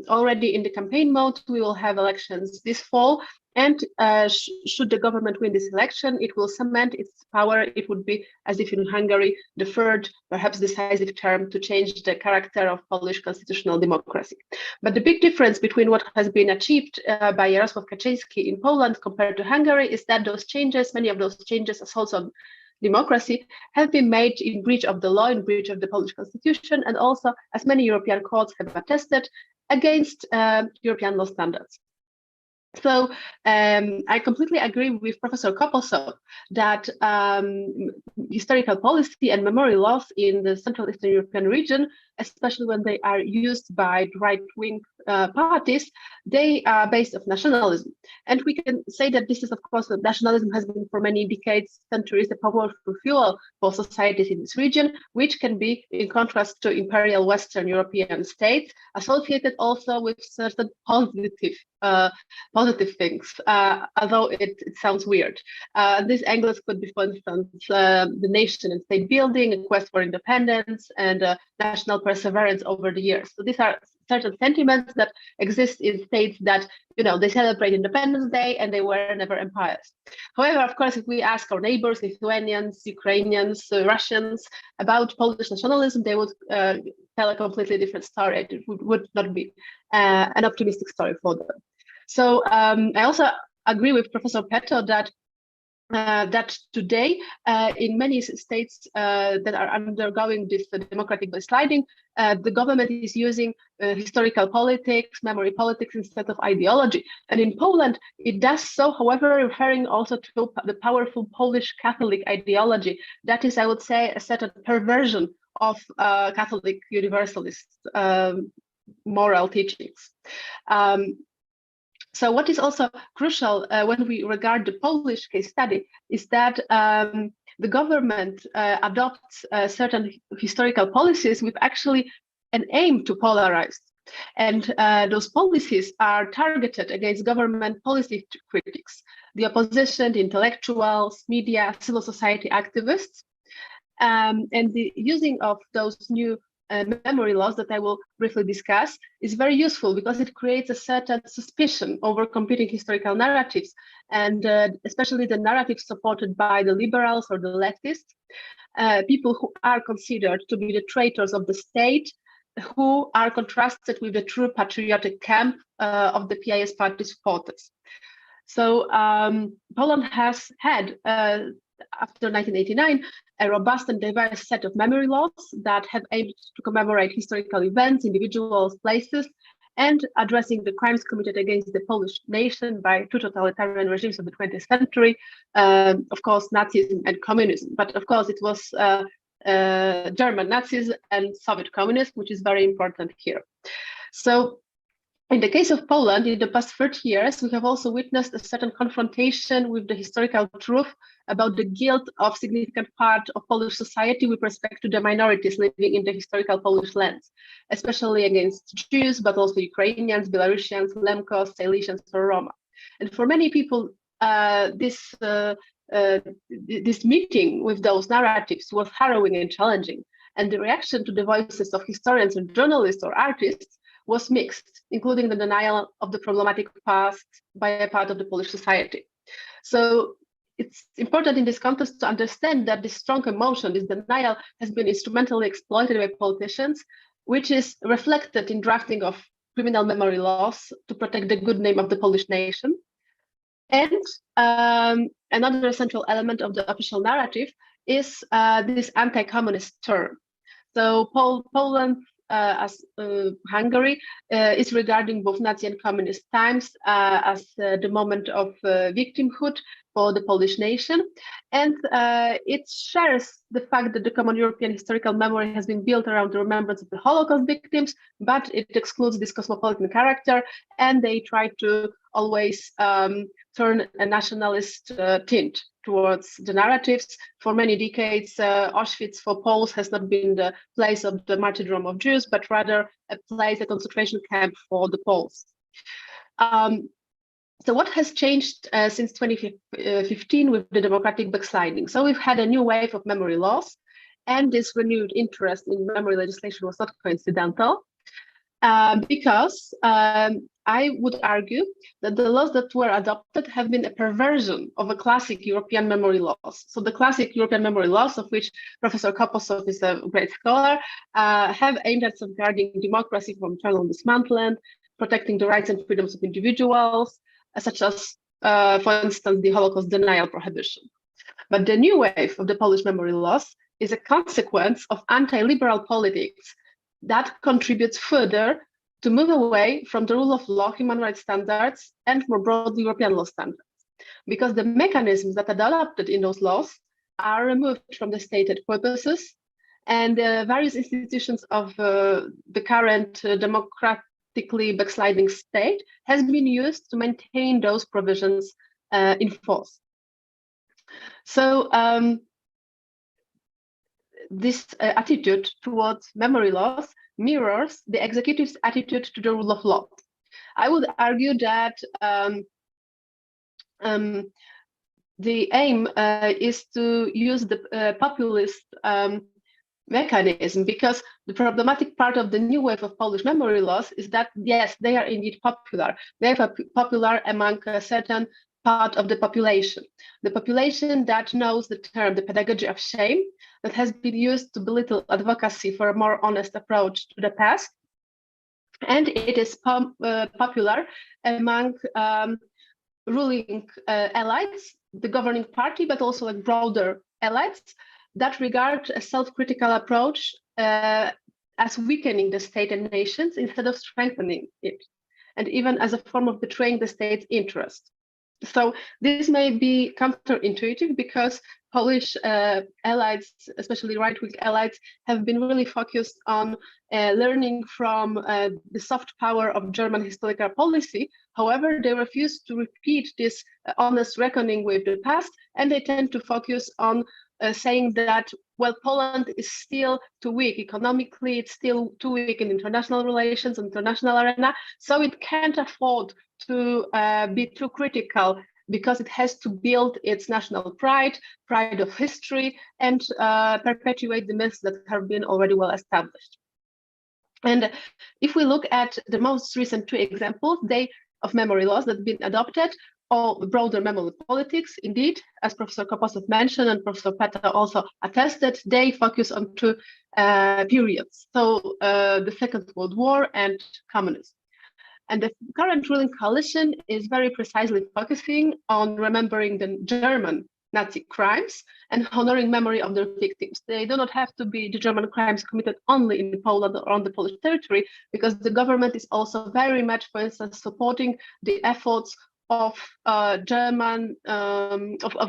already in the campaign mode. We will have elections this fall. And should the government win this election, it will cement its power. It would be, as if in Hungary, the third, perhaps decisive term to change the character of Polish constitutional democracy. But the big difference between what has been achieved by Jarosław Kaczyński in Poland compared to Hungary is that those changes, many of those changes, assaults on democracy have been made in breach of the law, in breach of the Polish constitution, and also, as many European courts have attested, against European law standards. So I completely agree with Professor Koposov that historical policy and memory laws in the Central Eastern European region, especially when they are used by right-wing parties, they are based on nationalism. And we can say that this is, of course, that nationalism has been for many decades, centuries, a powerful fuel for societies in this region, which can be in contrast to imperial Western European states, associated also with certain positive things, although it sounds weird. These angles could be, for instance, the nation and state building, a quest for independence, and national perseverance over the years. So these are certain sentiments that exist in states that, they celebrate Independence Day and they were never empires. However, of course, if we ask our neighbors, Lithuanians, Ukrainians, Russians, about Polish nationalism, they would tell a completely different story. It would not be an optimistic story for them. So I also agree with Professor Pető that today, in many states that are undergoing this democratic backsliding, the government is using historical politics, memory politics instead of ideology. And in Poland, it does so, however, referring also to the powerful Polish Catholic ideology. That is, I would say, a certain perversion of Catholic Universalist moral teachings. So what is also crucial when we regard the Polish case study is that the government adopts certain historical policies with actually an aim to polarize. And those policies are targeted against government policy critics, the opposition, the intellectuals, media, civil society activists. And the using of those new memory laws that I will briefly discuss is very useful because it creates a certain suspicion over competing historical narratives, and especially the narratives supported by the liberals or the leftists, people who are considered to be the traitors of the state, who are contrasted with the true patriotic camp of the PIS party supporters. So Poland has had after 1989, a robust and diverse set of memory laws that have aimed to commemorate historical events, individuals, places, and addressing the crimes committed against the Polish nation by two totalitarian regimes of the 20th century, of course, Nazism and communism. But of course, it was German Nazism and Soviet communism, which is very important here. So in the case of Poland, in the past 30 years, we have also witnessed a certain confrontation with the historical truth about the guilt of significant part of Polish society with respect to the minorities living in the historical Polish lands, especially against Jews, but also Ukrainians, Belarusians, Lemkos, Silesians, or Roma. And for many people, this meeting with those narratives was harrowing and challenging. And the reaction to the voices of historians and journalists or artists was mixed, including the denial of the problematic past by a part of the Polish society. So it's important in this context to understand that this strong emotion, this denial, has been instrumentally exploited by politicians, which is reflected in drafting of criminal memory laws to protect the good name of the Polish nation. And another central element of the official narrative is this anti-communist term. So Poland, as Hungary, is regarding both Nazi and communist times as the moment of victimhood for the Polish nation. And it shares the fact that the common European historical memory has been built around the remembrance of the Holocaust victims, but it excludes this cosmopolitan character, and they try to always turn a nationalist tint towards the narratives. For many decades, Auschwitz for Poles has not been the place of the martyrdom of Jews, but rather a place, a concentration camp for the Poles. So what has changed since 2015 with the democratic backsliding? So we've had a new wave of memory laws, and this renewed interest in memory legislation was not coincidental, because I would argue that the laws that were adopted have been a perversion of a classic European memory laws. So the classic European memory laws, of which Professor Koposov is a great scholar, have aimed at safeguarding democracy from internal dismantlement, protecting the rights and freedoms of individuals, such as, for instance, the Holocaust denial prohibition. But the new wave of the Polish memory loss is a consequence of anti-liberal politics that contributes further to move away from the rule of law, human rights standards, and more broadly European law standards. Because the mechanisms that are adopted in those laws are removed from the stated purposes, and the various institutions of the current democratically backsliding state has been used to maintain those provisions in force. So this attitude towards memory loss mirrors the executive's attitude to the rule of law. I would argue that the aim is to use the populist mechanism, because the problematic part of the new wave of Polish memory loss is that, yes, they are indeed popular. They are popular among a certain part of the population that knows the term, the pedagogy of shame, that has been used to belittle advocacy for a more honest approach to the past. And it is popular among ruling elites, the governing party, but also like broader elites that regard a self-critical approach as weakening the state and nations instead of strengthening it, and even as a form of betraying the state's interest. So this may be counterintuitive because Polish elites, especially right-wing elites, have been really focused on learning from the soft power of German historical policy. However, they refuse to repeat this honest reckoning with the past, and they tend to focus on saying that, well, Poland is still too weak economically, it's still too weak in international relations, international arena, so it can't afford to be too critical because it has to build its national pride of history, and perpetuate the myths that have been already well established. And if we look at the most recent two examples, of memory loss that have been adopted, or broader memory politics, indeed, as Professor Koposov mentioned and Professor Pető also attested, they focus on two periods. So the Second World War and communism. And the current ruling coalition is very precisely focusing on remembering the German Nazi crimes and honoring memory of their victims. They do not have to be the German crimes committed only in Poland or on the Polish territory, because the government is also very much, for instance, supporting the efforts of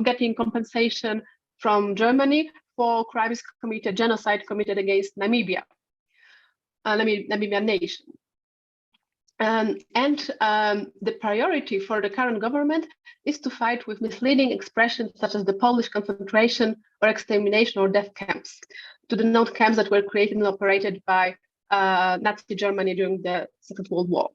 getting compensation from Germany for crimes committed, genocide committed against Namibia, Namibian nation. The priority for the current government is to fight with misleading expressions such as the Polish concentration or extermination or death camps, to denote camps that were created and operated by Nazi Germany during the Second World War.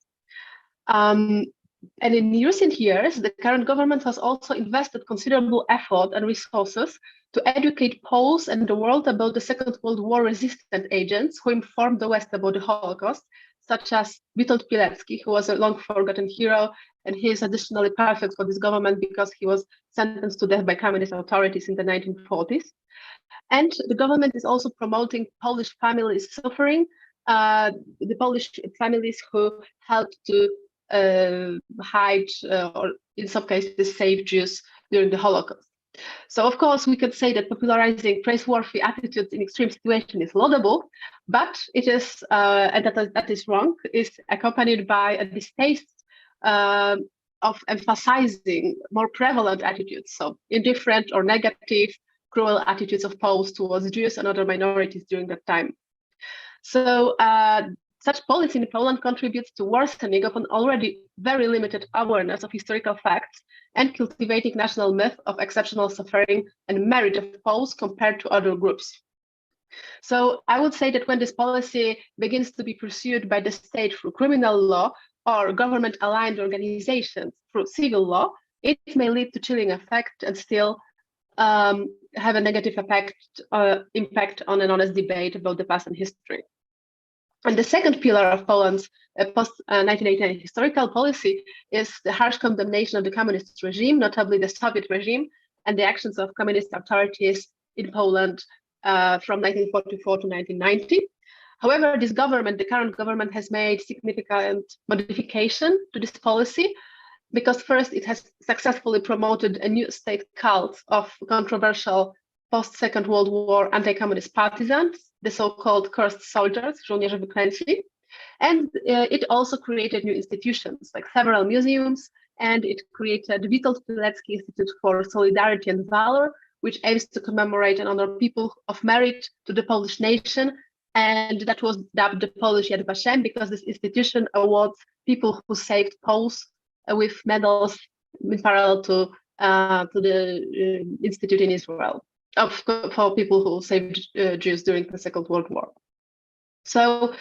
And in recent years, the current government has also invested considerable effort and resources to educate Poles and the world about the Second World War resistant agents who informed the West about the Holocaust, such as Witold Pilecki, who was a long forgotten hero, and he is additionally perfect for this government because he was sentenced to death by communist authorities in the 1940s. And the government is also promoting Polish families suffering, the Polish families who helped to hide or in some cases save Jews during the Holocaust. So of course we could say that popularizing praiseworthy attitudes in extreme situations is laudable, but it is, and that is wrong, is accompanied by a distaste of emphasizing more prevalent attitudes, so indifferent or negative, cruel attitudes of Poles towards Jews and other minorities during that time. So such policy in Poland contributes to worsening of an already very limited awareness of historical facts and cultivating national myth of exceptional suffering and merit of Poles compared to other groups. So I would say that when this policy begins to be pursued by the state through criminal law or government-aligned organizations through civil law, it may lead to chilling effect and still have a negative impact on an honest debate about the past and history. And the second pillar of Poland's post-1989 historical policy is the harsh condemnation of the communist regime, notably the Soviet regime, and the actions of communist authorities in Poland from 1944 to 1990. However, this government, the current government, has made significant modification to this policy, because first it has successfully promoted a new state cult of controversial post-Second World War anti-communist partisans, the so-called cursed soldiers, żołnierze wyklęci. And it also created new institutions, like several museums, and it created Witold Pilecki Institute for Solidarity and Valor, which aims to commemorate and honor people of merit to the Polish nation. And that was dubbed the Polish Yad Vashem, because this institution awards people who saved Poles with medals in parallel to the institute in Israel for people who saved Jews during the Second World War. So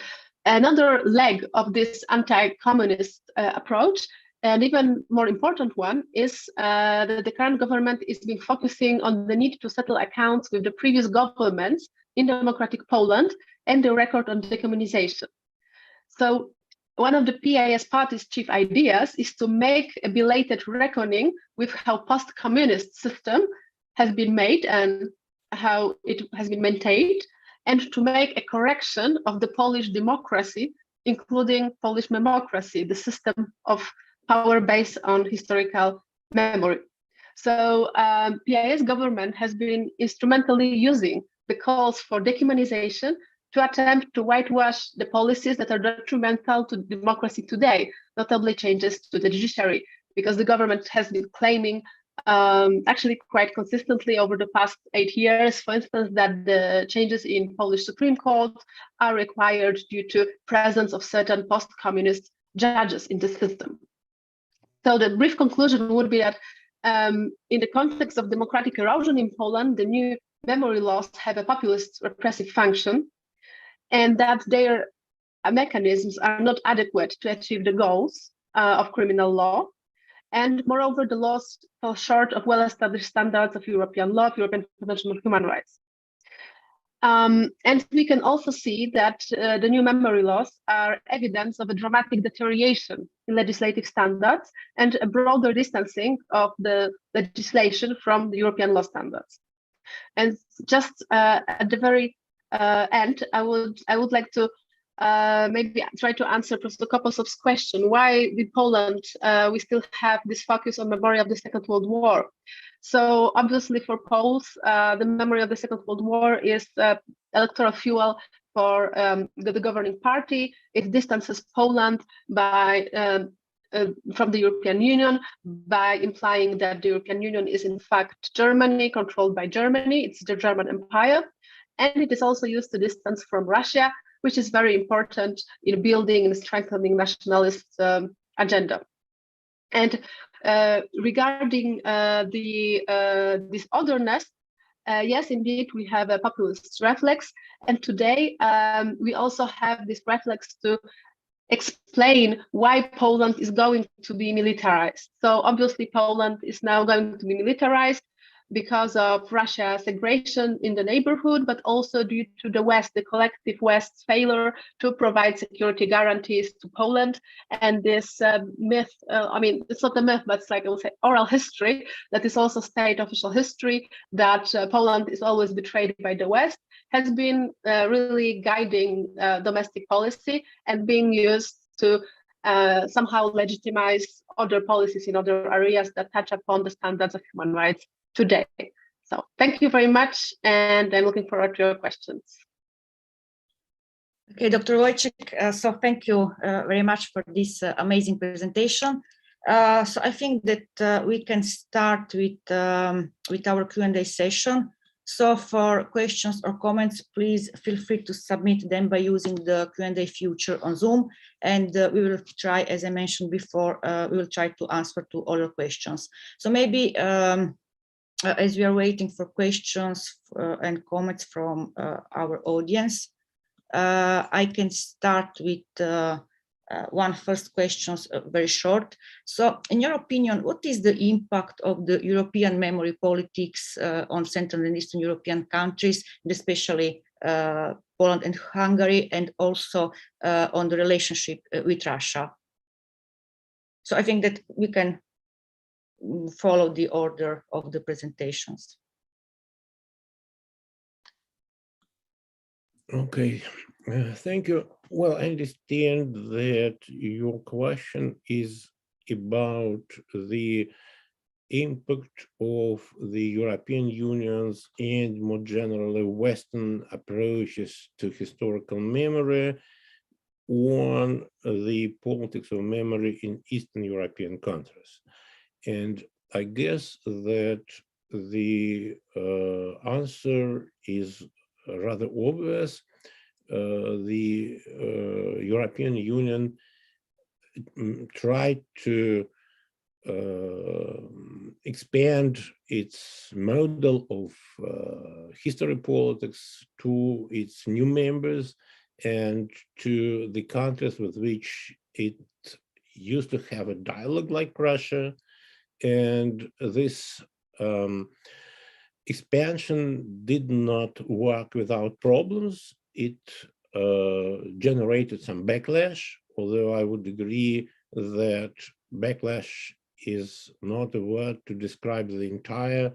another leg of this anti-communist approach, and even more important one, is that the current government is been focusing on the need to settle accounts with the previous governments in democratic Poland and the record on decommunization. So one of the PIS party's chief ideas is to make a belated reckoning with how post-communist system has been made and how it has been maintained, and to make a correction of the Polish democracy, including Polish memocracy, the system of power based on historical memory. So PIS government has been instrumentally using the calls for dehumanization to attempt to whitewash the policies that are detrimental to democracy today, notably changes to the judiciary, because the government has been claiming actually quite consistently over the past 8 years, for instance, that the changes in Polish Supreme Court are required due to presence of certain post-communist judges in the system. So the brief conclusion would be that in the context of democratic erosion in Poland, the new memory laws have a populist repressive function, and that their mechanisms are not adequate to achieve the goals of criminal law. And moreover, the laws fall short of well-established standards of European law, of European Convention on Human Rights. And we can also see that the new memory laws are evidence of a dramatic deterioration in legislative standards and a broader distancing of the legislation from the European law standards. And just at the very end, I would like to maybe try to answer Professor Koposov's question, why in Poland we still have this focus on memory of the Second World War. So obviously for Poles, the memory of the Second World War is electoral fuel for the governing party. It distances Poland by from the European Union by implying that the European Union is in fact Germany, controlled by Germany. It's the German Empire. And it is also used to distance from Russia, which is very important in building and strengthening nationalist agenda. And regarding this otherness, yes, indeed, we have a populist reflex. And today we also have this reflex to explain why Poland is going to be militarized. So obviously Poland is now going to be militarized because of Russia's aggression in the neighborhood, but also due to the West, the collective West's failure to provide security guarantees to Poland. And this myth, I mean, it's not a myth, but it's like I would say oral history that is also state official history that Poland is always betrayed by the West, has been really guiding domestic policy and being used to somehow legitimize other policies in other areas that touch upon the standards of human rights today. So thank you very much, and I'm looking forward to your questions. Okay, Dr. Wójcik, so thank you very much for this amazing presentation. So I think that we can start with our Q&A session. So for questions or comments, please feel free to submit them by using the Q&A feature on Zoom, and we will try, as I mentioned before, we will try to answer to all your questions. So maybe as we are waiting for questions and comments from our audience, I can start with one first question, very short. So in your opinion, what is the impact of the European memory politics on Central and Eastern European countries, especially Poland and Hungary, and also on the relationship with Russia? So I think that we can follow the order of the presentations. Okay, thank you. Well, I understand that your question is about the impact of the European Union's and more generally Western approaches to historical memory on the politics of memory in Eastern European countries. And I guess that the answer is rather obvious. The European Union tried to expand its model of history politics to its new members and to the countries with which it used to have a dialogue like Russia. And this expansion did not work without problems. It generated some backlash, although I would agree that backlash is not a word to describe the entire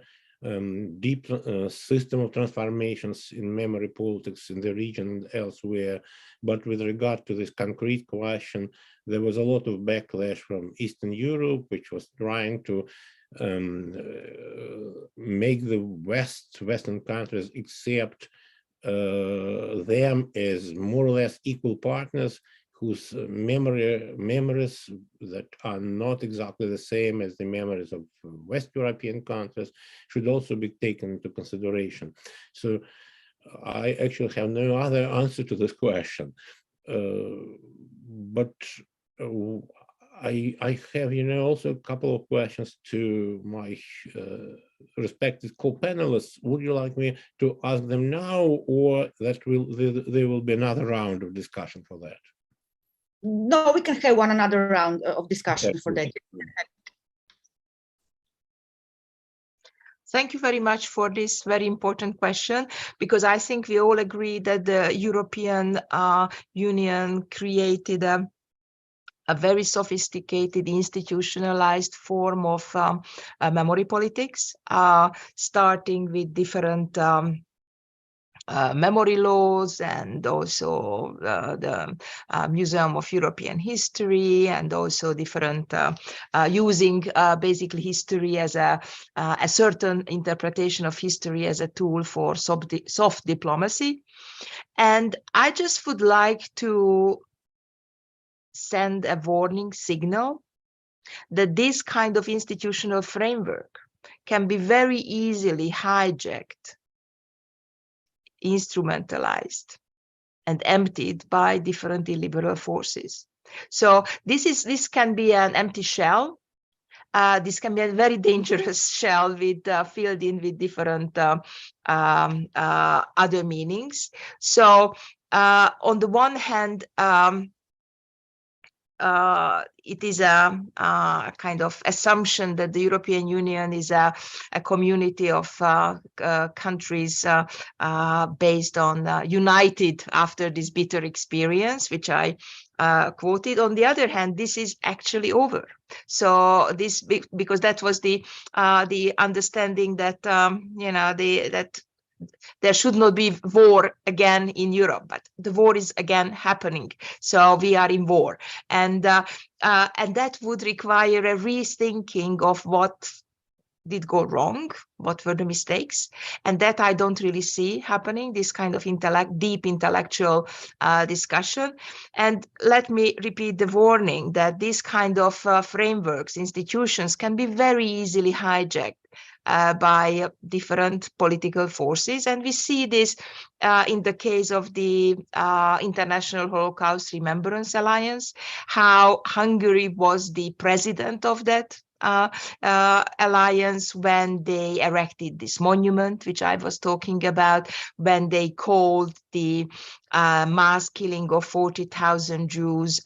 deep system of transformations in memory politics in the region and elsewhere. But with regard to this concrete question, there was a lot of backlash from Eastern Europe, which was trying to make the Western countries accept them as more or less equal partners whose memories that are not exactly the same as the memories of West European countries should also be taken into consideration. So I actually have no other answer to this question. But I have, also a couple of questions to my respective co-panelists. Would you like me to ask them now, or there will be another round of discussion for that? No, we can have another round of discussion for that. Thank you very much for this very important question, because I think we all agree that the European Union created a very sophisticated, institutionalized form of memory politics, starting with different memory laws, and also the Museum of European History, and also different using basically history as a certain interpretation of history as a tool for soft diplomacy. And I just would like to send a warning signal that this kind of institutional framework can be very easily hijacked, instrumentalized, and emptied by different illiberal forces. So this can be an empty shell. This can be a very dangerous shell with filled in with different other meanings. So on the one hand, it is a kind of assumption that the European Union is a community of countries based on united after this bitter experience, which I quoted. On the other hand, this is actually over. So this, because that was the understanding that that there should not be war again in Europe, but the war is again happening. So we are in war, and that would require a rethinking of what did go wrong, what were the mistakes, and that I don't really see happening. This kind of deep intellectual discussion. And let me repeat the warning that this kind of frameworks, institutions, can be very easily hijacked by different political forces. And we see this in the case of the International Holocaust Remembrance Alliance, how Hungary was the president of that alliance when they erected this monument, which I was talking about, when they called the mass killing of 40,000 Jews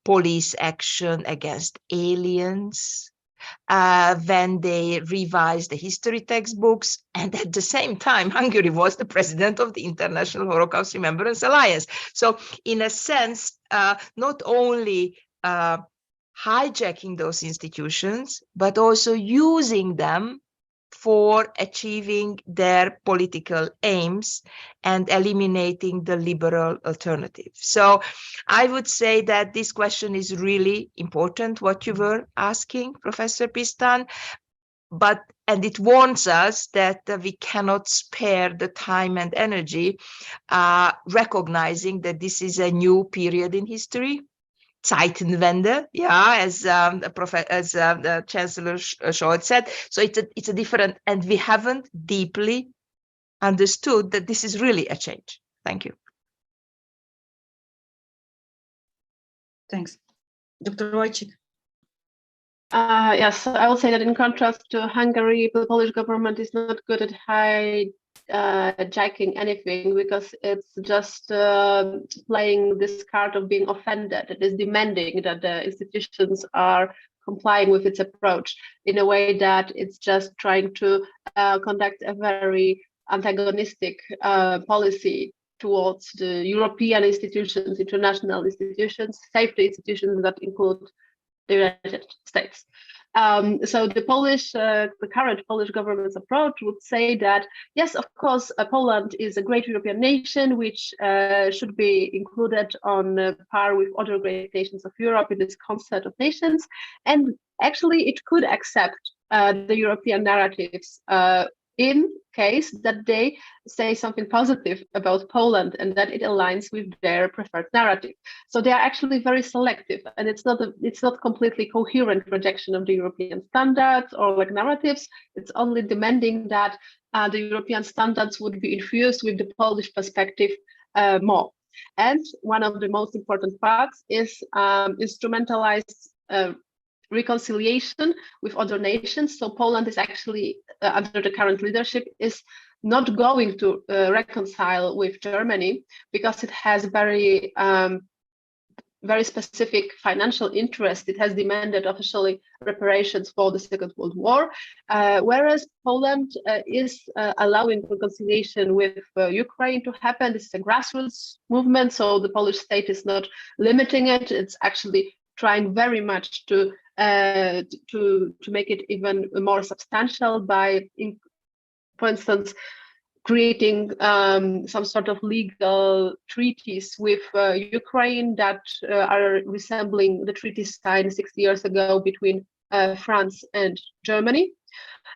police action against aliens, when they revised the history textbooks, and at the same time, Hungary was the president of the International Holocaust Remembrance Alliance. So in a sense, not only hijacking those institutions, but also using them for achieving their political aims and eliminating the liberal alternative. So I would say that this question is really important, what you were asking, Professor Pistan, and it warns us that we cannot spare the time and energy, recognizing that this is a new period in history. Zeitenwende, as Chancellor Scholz said. So it's a different, and we haven't deeply understood that this is really a change. Thank you. Thanks. Dr. Wójcik. Yes, I will say that in contrast to Hungary, the Polish government is not good at hijacking anything, because it's just playing this card of being offended. It is demanding that the institutions are complying with its approach in a way that it's just trying to conduct a very antagonistic policy towards the European institutions, international institutions, safety institutions that include the United States. So the current Polish government's approach would say that, yes, of course, Poland is a great European nation, which should be included on par with other great nations of Europe in this concept of nations. And actually, it could accept the European narratives in case that they say something positive about Poland and that it aligns with their preferred narrative. So they are actually very selective, and it's not completely coherent rejection of the European standards or like narratives. It's only demanding that the European standards would be infused with the Polish perspective more. And one of the most important parts is instrumentalized reconciliation with other nations. So Poland is actually, under the current leadership, is not going to reconcile with Germany because it has very specific financial interest. It has demanded officially reparations for the Second World War, whereas Poland is allowing reconciliation with Ukraine to happen. This is a grassroots movement, so the Polish state is not limiting it. It's actually trying very much to make it even more substantial by, for instance, creating some sort of legal treaties with Ukraine that are resembling the treaties signed 60 years ago between France and Germany.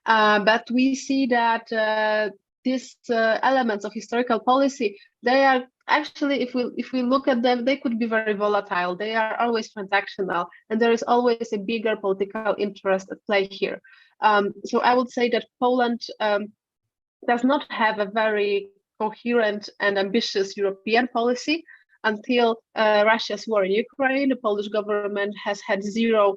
But we see that these elements of historical policy, they are actually, if we look at them, they could be very volatile. They are always transactional, and there is always a bigger political interest at play here. So I would say that Poland does not have a very coherent and ambitious European policy. Until Russia's war in Ukraine, the Polish government has had zero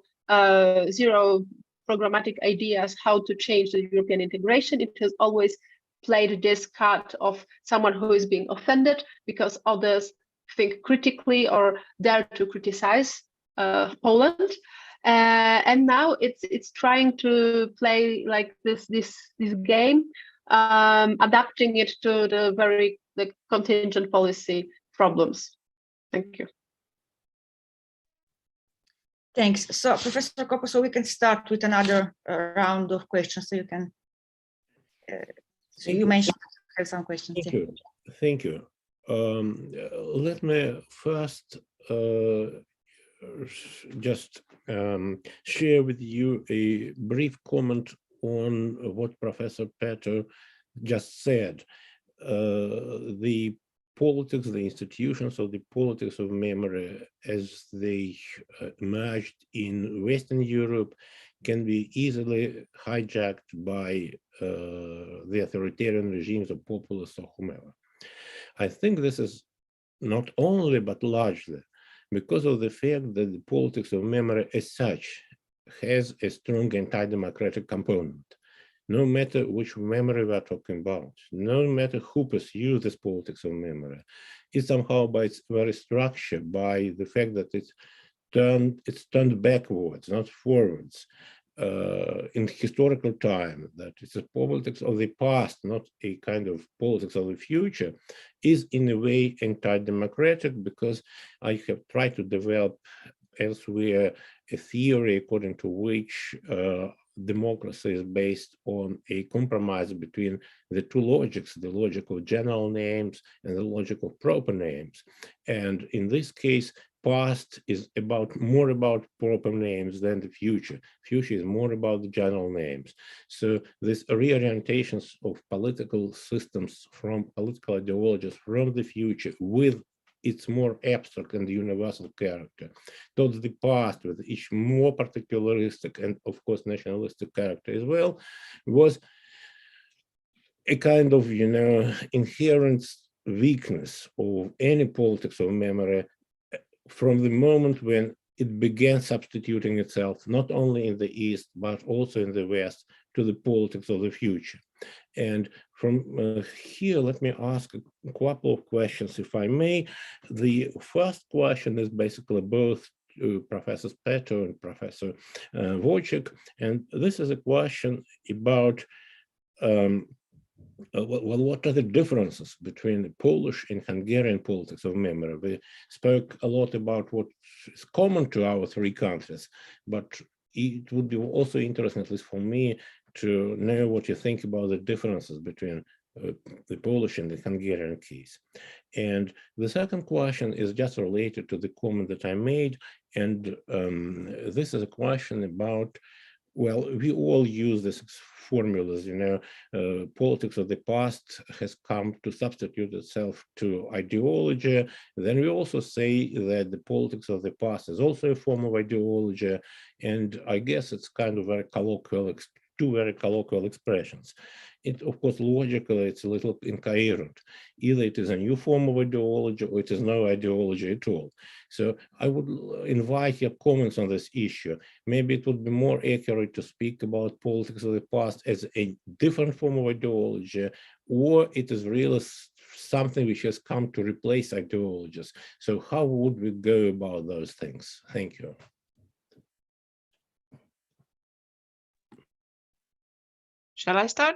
programmatic ideas how to change the European integration. It has always played this card of someone who is being offended because others think critically or dare to criticize Poland. And now it's trying to play like this game, adapting it to the contingent policy problems. Thank you. Thanks. So, Professor Koposov, we can start with another round of questions. So you can. So you mentioned have some questions. Thank you. Let me first just share with you a brief comment on what Professor Pető just said. The politics, the institutions of the politics of memory as they emerged in Western Europe can be easily hijacked by the authoritarian regimes of populists or whomever. I think this is not only but largely because of the fact that the politics of memory as such has a strong anti-democratic component. No matter which memory we are talking about, no matter who pursues this politics of memory, it's somehow by its very structure, by the fact that it's turned backwards, not forwards, in historical time, that it's a politics of the past, not a kind of politics of the future, is in a way anti-democratic, because I have tried to develop elsewhere a theory according to which democracy is based on a compromise between the two logics, the logic of general names and the logic of proper names. And in this case, past is more about proper names than the future. Future is more about the general names. So this reorientations of political systems from political ideologies from the future with its more abstract and universal character towards the past with each more particularistic and of course nationalistic character as well, was a kind of, inherent weakness of any politics of memory from the moment when it began substituting itself, not only in the East, but also in the West, to the politics of the future. And from here, let me ask a couple of questions, if I may. The first question is basically both to Professor Pető and Professor Wójcik, and this is a question about what are the differences between the Polish and Hungarian politics of memory? We spoke a lot about what is common to our three countries, but it would be also interesting, at least for me, to know what you think about the differences between the Polish and the Hungarian case. And the second question is just related to the comment that I made, and this is a question about, well, we all use these formulas, politics of the past has come to substitute itself to ideology. Then we also say that the politics of the past is also a form of ideology. And I guess it's kind of very colloquial, two very colloquial expressions. It, of course, logically, it's a little incoherent. Either it is a new form of ideology or it is no ideology at all. So I would invite your comments on this issue. Maybe it would be more accurate to speak about politics of the past as a different form of ideology, or it is really something which has come to replace ideologies. So how would we go about those things? Thank you. Shall I start?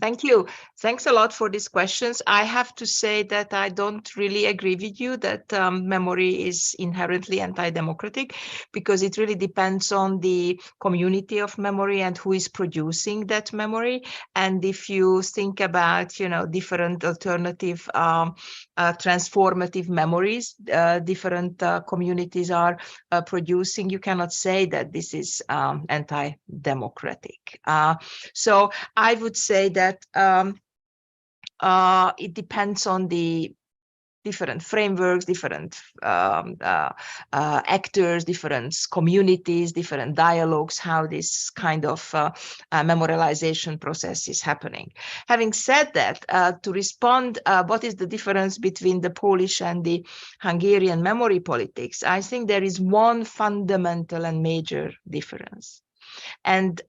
Thank you. Thanks a lot for these questions. I have to say that I don't really agree with you that memory is inherently anti-democratic, because it really depends on the community of memory and who is producing that memory. And if you think about, different alternative transformative memories, different communities are producing, you cannot say that this is anti-democratic. So I would say that it depends on the different frameworks, different actors, different communities, different dialogues, how this kind of memorialization process is happening. Having said that, to respond, what is the difference between the Polish and the Hungarian memory politics? I think there is one fundamental and major difference. And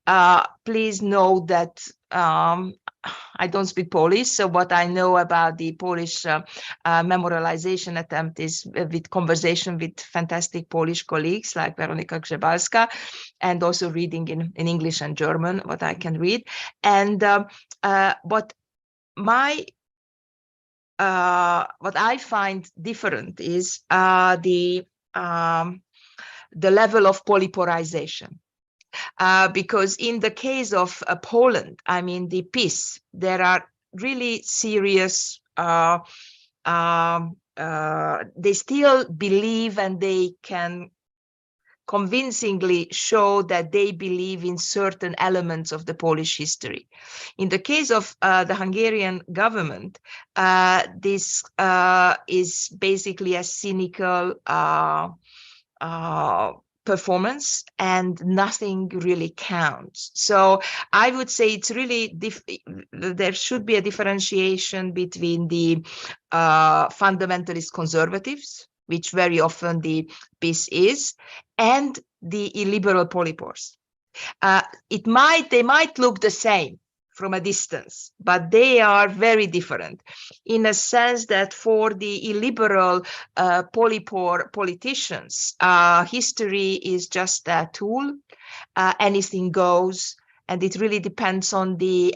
please know that I don't speak Polish, so what I know about the Polish memorialization attempt is with conversation with fantastic Polish colleagues like Weronika Grzebalska, and also reading in English and German, what I can read. And what I find different is the level of polyporization. Because in the case of Poland, I mean, the peace, there are really serious, they still believe and they can convincingly show that they believe in certain elements of the Polish history. In the case of the Hungarian government, this is basically a cynical performance, and nothing really counts. So I would say it's really there should be a differentiation between the fundamentalist conservatives, which very often the PiS is, and the illiberal polypores. They might look the same from a distance, but they are very different in a sense that for the illiberal polypore politicians, history is just a tool, anything goes, and it really depends on the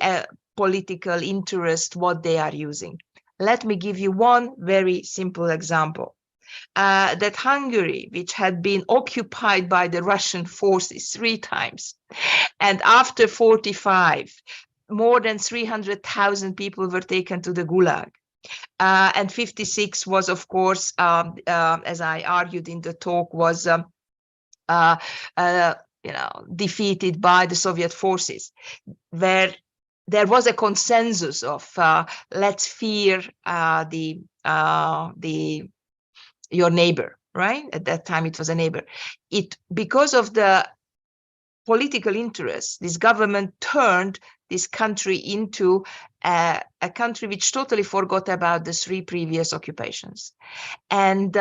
political interest, what they are using. Let me give you one very simple example. that Hungary, which had been occupied by the Russian forces 3 times, and after 45, more than 300,000 people were taken to the Gulag. And 56 was, of course, as I argued in the talk, was defeated by the Soviet forces, where there was a consensus of let's fear your neighbor, right? At that time, it was a neighbor. Because of the political interests, this government turned this country into a country which totally forgot about the 3 previous occupations. And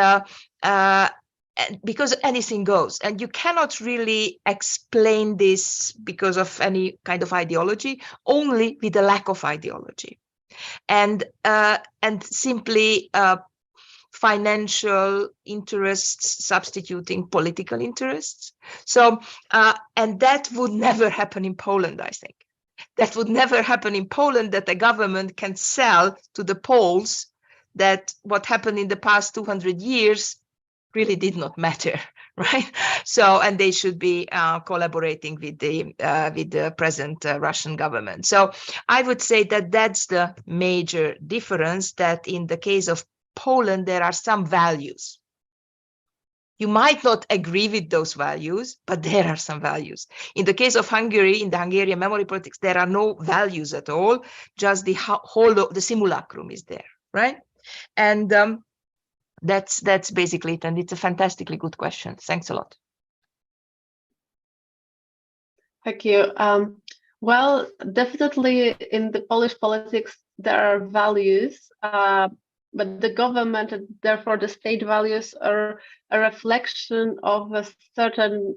because anything goes, and you cannot really explain this because of any kind of ideology, only with a lack of ideology, and simply financial interests substituting political interests. So, and that would never happen in Poland, I think. That would never happen in Poland, that a government can sell to the Poles that what happened in the past 200 years really did not matter, right? So, and they should be collaborating with the present Russian government. So I would say that that's the major difference, that in the case of Poland, there are some values. You might not agree with those values, but there are some values. In the case of Hungary, in the Hungarian memory politics, there are no values at all. Just the simulacrum is there, right? And that's basically it. And it's a fantastically good question. Thanks a lot. Thank you. Well, definitely in the Polish politics, there are values, but the government and therefore the state values are a reflection of a certain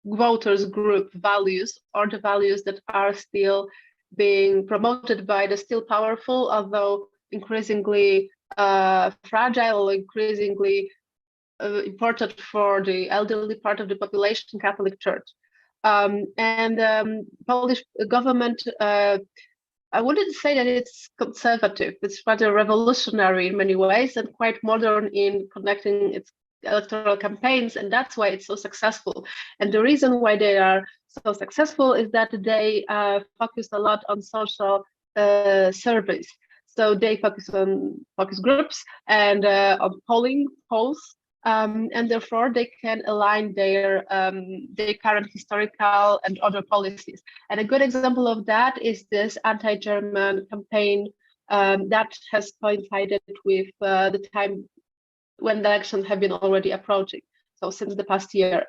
voters group values, or the values that are still being promoted by the still powerful, although increasingly fragile, increasingly important for the elderly part of the population, Catholic Church. Polish government, I wouldn't say that it's conservative. It's rather revolutionary in many ways and quite modern in conducting its electoral campaigns, and that's why it's so successful. And the reason why they are so successful is that they focus a lot on social surveys. So they focus on focus groups and on polls, and therefore they can align their current historical and other policies. And a good example of that is this anti-German campaign that has coincided with the time when the elections have been already approaching, so since the past year.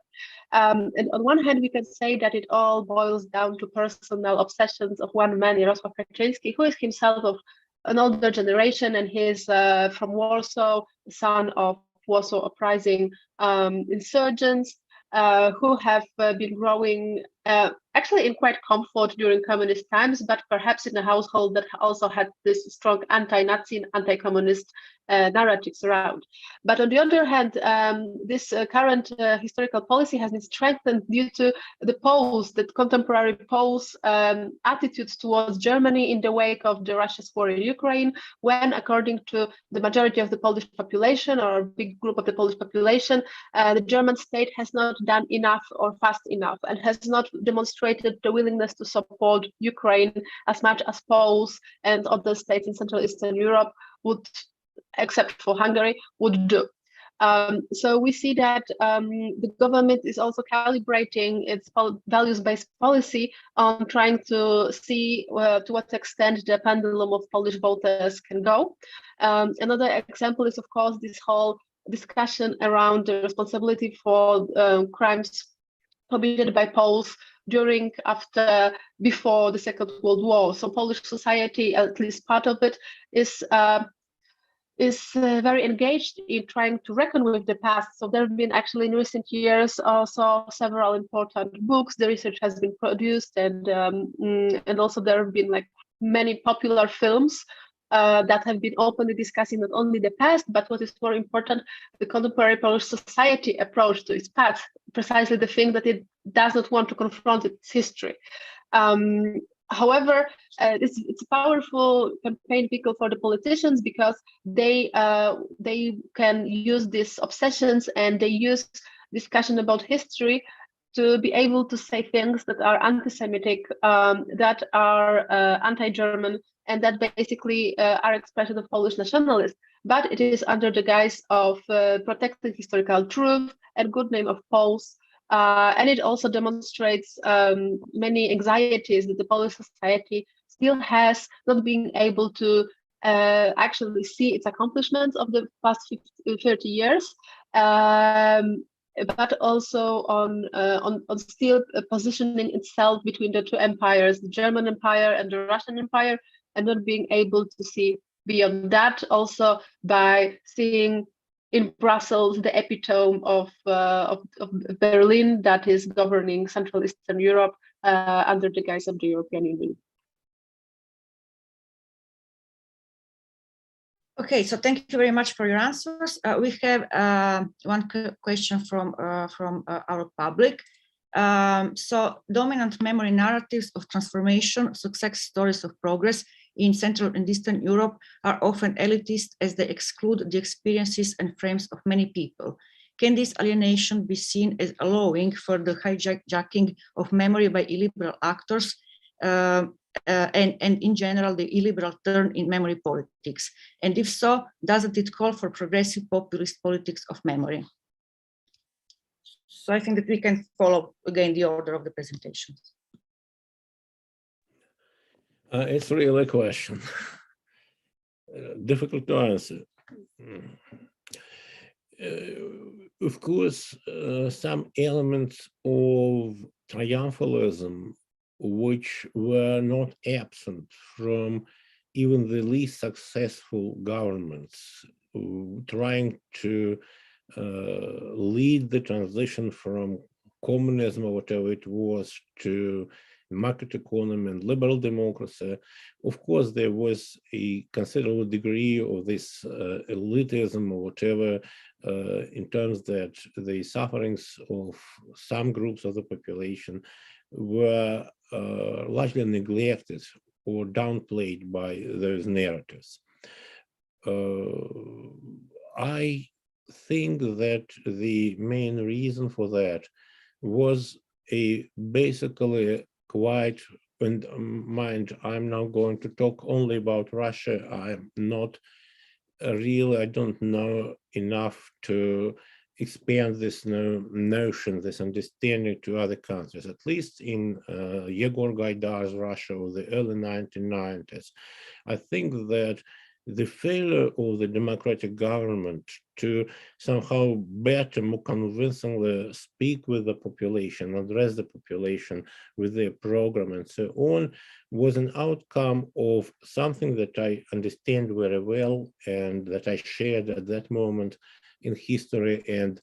And on one hand, we can say that it all boils down to personal obsessions of one man, Jarosław Kaczyński, who is himself of an older generation, and he's from Warsaw, son of Warsaw Uprising insurgents who have been growing actually in quite comfort during communist times, but perhaps in a household that also had this strong anti-Nazi and anti-communist narratives around. But on the other hand, this current historical policy has been strengthened due to the Poles, the contemporary Poles' attitudes towards Germany in the wake of the Russia's war in Ukraine, when, according to the majority of the Polish population, or a big group of the Polish population, the German state has not done enough or fast enough, and has not demonstrated the willingness to support Ukraine as much as Poles and other states in Central Eastern Europe would, except for Hungary, would do. So we see that the government is also calibrating its values-based policy on trying to see to what extent the pendulum of Polish voters can go. Another example is, of course, this whole discussion around the responsibility for crimes committed by Poles during, after, before the Second World War. So Polish society, at least part of it, is very engaged in trying to reckon with the past. So there have been actually in recent years also several important books. The research has been produced, and also there have been like many popular films that have been openly discussing not only the past, but what is more important, the contemporary Polish society approach to its past, precisely the thing that it does not want to confront its history. However, it's a powerful campaign vehicle for the politicians because they can use these obsessions and they use discussion about history to be able to say things that are anti-Semitic, that are anti-German, and that basically are expression of Polish nationalists. But it is under the guise of protecting historical truth and good name of Poles. And it also demonstrates many anxieties that the Polish society still has, not being able to actually see its accomplishments of the past 30 years, but also on still positioning itself between the two empires, the German Empire and the Russian Empire, and not being able to see beyond that, also by seeing in Brussels the epitome of Berlin that is governing Central Eastern Europe under the guise of the European Union. Okay, so thank you very much for your answers. We have one question from our public. So dominant memory narratives of transformation, success stories of progress in Central and Eastern Europe are often elitist as they exclude the experiences and frames of many people. Can this alienation be seen as allowing for the hijacking of memory by illiberal actors and in general the illiberal turn in memory politics? And if so, doesn't it call for progressive populist politics of memory? So I think that we can follow again the order of the presentations. It's really a question. Difficult to answer. Of course, some elements of triumphalism which were not absent from even the least successful governments trying to lead the transition from communism or whatever it was to market economy and liberal democracy. Of course, there was a considerable degree of this elitism or whatever in terms that the sufferings of some groups of the population were largely neglected or downplayed by those narratives. I think that the main reason for that was a basically quite, and mind, I'm now going to talk only about Russia. I'm not really, I don't know enough to expand this notion, this understanding to other countries, at least in Yegor Gaidar's Russia of the early 1990s. I think that the failure of the democratic government to somehow better, more convincingly speak with the population, address the population with their program and so on, was an outcome of something that I understand very well and that I shared at that moment in history and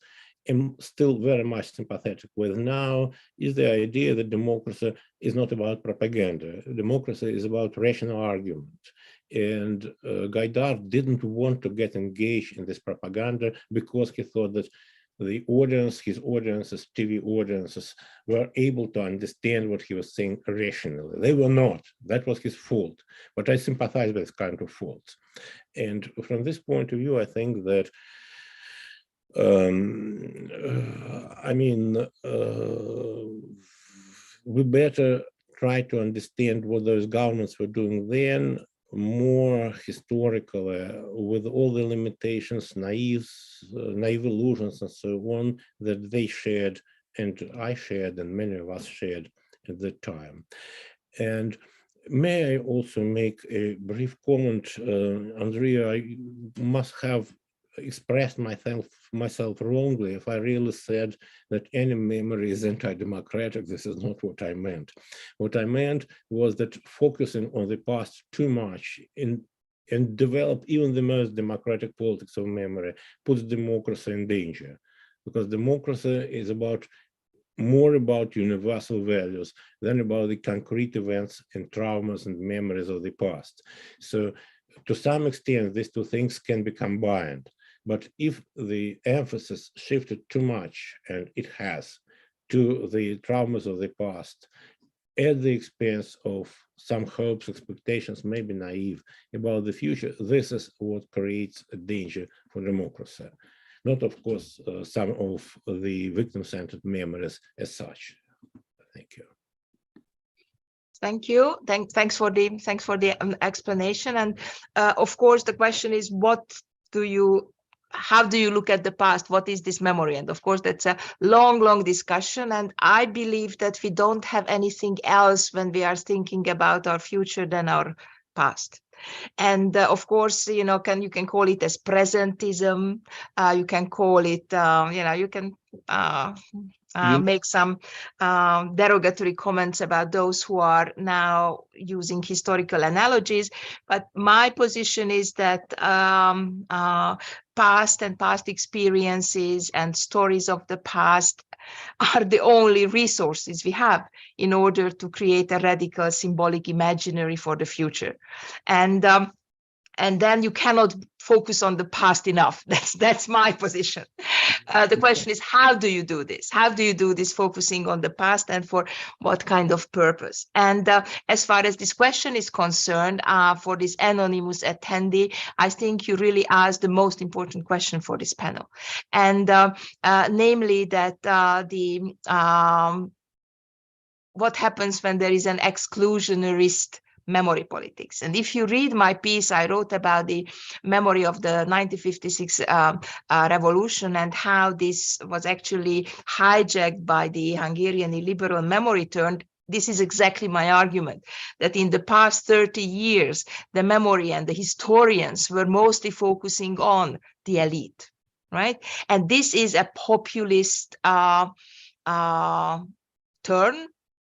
am still very much sympathetic with now, is the idea that democracy is not about propaganda. Democracy is about rational argument. And Gaidar didn't want to get engaged in this propaganda because he thought that the audience, his audiences, TV audiences, were able to understand what he was saying rationally. They were not. That was his fault. But I sympathize with this kind of faults. And from this point of view, I think that we better try to understand what those governments were doing then more historically, with all the limitations, naive illusions and so on that they shared and I shared and many of us shared at the time. And may I also make a brief comment, Andrea, I must have expressed myself wrongly if I really said that any memory is anti-democratic. This is not what I meant. What I meant was that focusing on the past too much and develop even the most democratic politics of memory puts democracy in danger, because democracy is more about universal values than about the concrete events and traumas and memories of the past. So to some extent, these two things can be combined. But if the emphasis shifted too much, and it has, to the traumas of the past, at the expense of some hopes, expectations, maybe naive about the future. This is what creates a danger for democracy. Not, of course, some of the victim-centered memories as such. Thank you. Thank you. Thanks for the explanation. And of course, the question is, how do you look at the past? What is this memory? And of course, that's a long discussion. And I believe that we don't have anything else when we are thinking about our future than our past. And of course, you can call it as presentism. You can call it, you can make some derogatory comments about those who are now using historical analogies. But my position is that past experiences and stories of the past are the only resources we have in order to create a radical symbolic imaginary for the future. And then you cannot focus on the past enough. That's my position. The question is, how do you do this? How do you do this focusing on the past, and for what kind of purpose? And as far as this question is concerned, for this anonymous attendee, I think you really asked the most important question for this panel. And namely that what happens when there is an exclusionarist memory politics. And if you read my piece I wrote about the memory of the 1956 revolution and how this was actually hijacked by the Hungarian illiberal memory turn, this is exactly my argument, that in the past 30 years, the memory and the historians were mostly focusing on the elite, right? And this is a populist turn.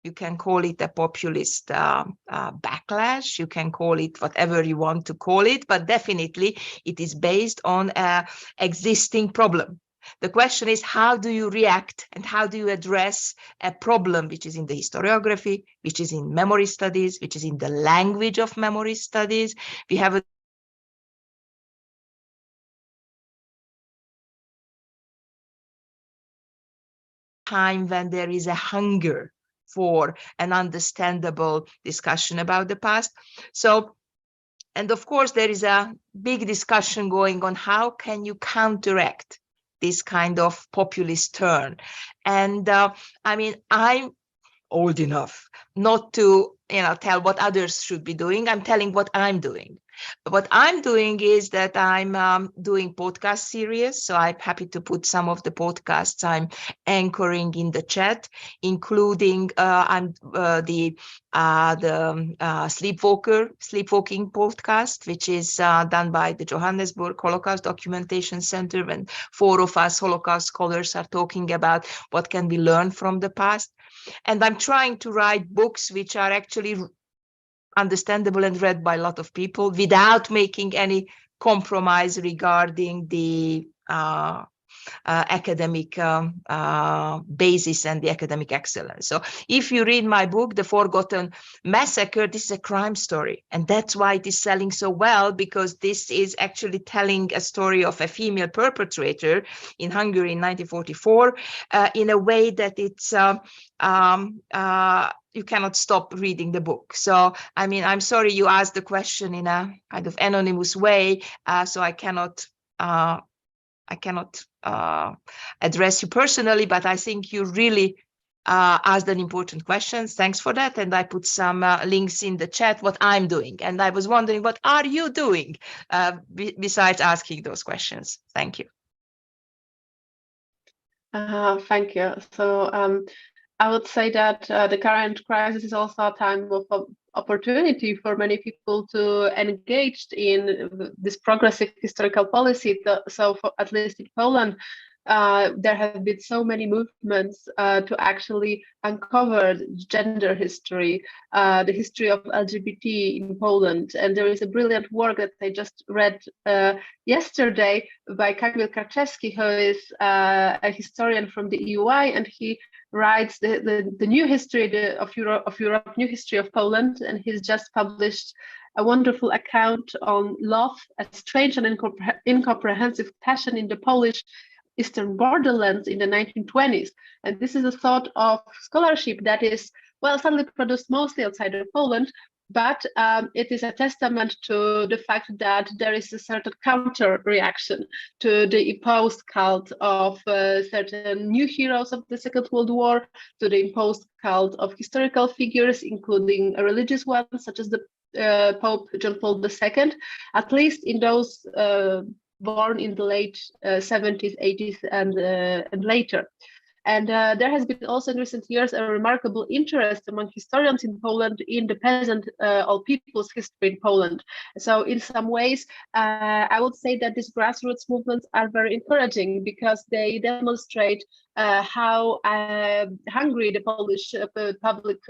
You can call it a populist backlash. You can call it whatever you want to call it, but definitely it is based on an existing problem. The question is, how do you react and how do you address a problem which is in the historiography, which is in memory studies, which is in the language of memory studies? We have a time when there is a hunger for an understandable discussion about the past. So, and of course, there is a big discussion going on how can you counteract this kind of populist turn. And I mean, I'm old enough not to tell what others should be doing. I'm telling what I'm doing. What I'm doing is that I'm doing podcast series. So I'm happy to put some of the podcasts I'm anchoring in the chat, including the sleepwalking podcast, which is done by the Johannesburg Holocaust Documentation Center, when 4 of us Holocaust scholars are talking about what can we learn from the past. And I'm trying to write books which are actually understandable and read by a lot of people without making any compromise regarding the academic basis and the academic excellence. So if you read my book, The Forgotten Massacre, this is a crime story. And that's why it is selling so well, because this is actually telling a story of a female perpetrator in Hungary in 1944 in a way that it's you cannot stop reading the book. So, I mean, I'm sorry you asked the question in a kind of anonymous way, so I cannot address you personally, but I think you really asked an important question. Thanks for that. And I put some links in the chat, what I'm doing. And I was wondering, what are you doing besides asking those questions? Thank you. Thank you. So I would say that the current crisis is also a time of opportunity for many people to engage in this progressive historical policy. So for, at least in Poland, there have been so many movements to actually uncover gender history, the history of LGBT in Poland. And there is a brilliant work that I just read yesterday by Kamil Karczewski, who is a historian from the EUI, and he writes the new history of Europe, new history of Poland, and he's just published a wonderful account on love, a strange and incomprehensive passion in the Polish Eastern borderlands in the 1920s. And this is a sort of scholarship that is well, sadly produced mostly outside of Poland, but it is a testament to the fact that there is a certain counter reaction to the imposed cult of certain new heroes of the Second World War, to the imposed cult of historical figures, including religious ones, such as the Pope John Paul II, at least in those born in the late 70s, 80s, and later. And there has been also in recent years a remarkable interest among historians in Poland in the peasant or people's history in Poland. So in some ways, I would say that these grassroots movements are very encouraging because they demonstrate how hungry the Polish public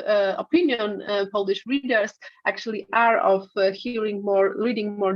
opinion, Polish readers actually are of reading more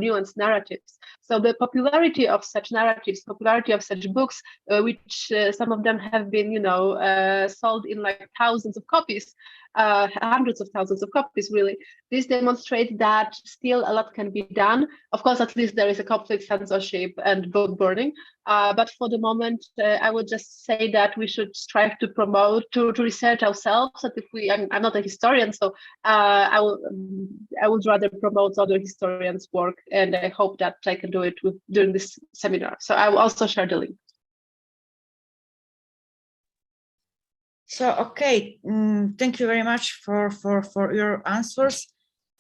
nuanced narratives. So the popularity of such narratives, popularity of such books, which some of them have been, sold in like thousands of copies, hundreds of thousands of copies, really. This demonstrates that still a lot can be done. Of course, at least there is a complete censorship and book burning. But for the moment, I would just say that we should strive to promote, to research ourselves. That if I'm not a historian, so I would rather promote other historians' work, and I hope that I can do it during this seminar. So I will also share the link. So, okay, thank you very much for your answers.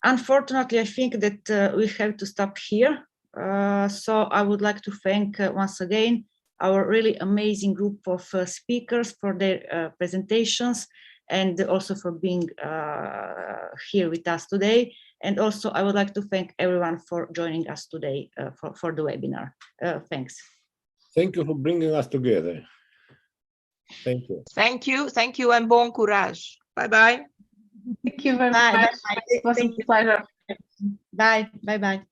Unfortunately, I think that we have to stop here. So I would like to thank once again our really amazing group of speakers for their presentations, and also for being here with us today. And also I would like to thank everyone for joining us today for the webinar. Thanks. Thank you for bringing us together. Thank you. Thank you. Thank you, and bon courage. Bye-bye. Thank you very much. It was a pleasure. Bye. Bye-bye.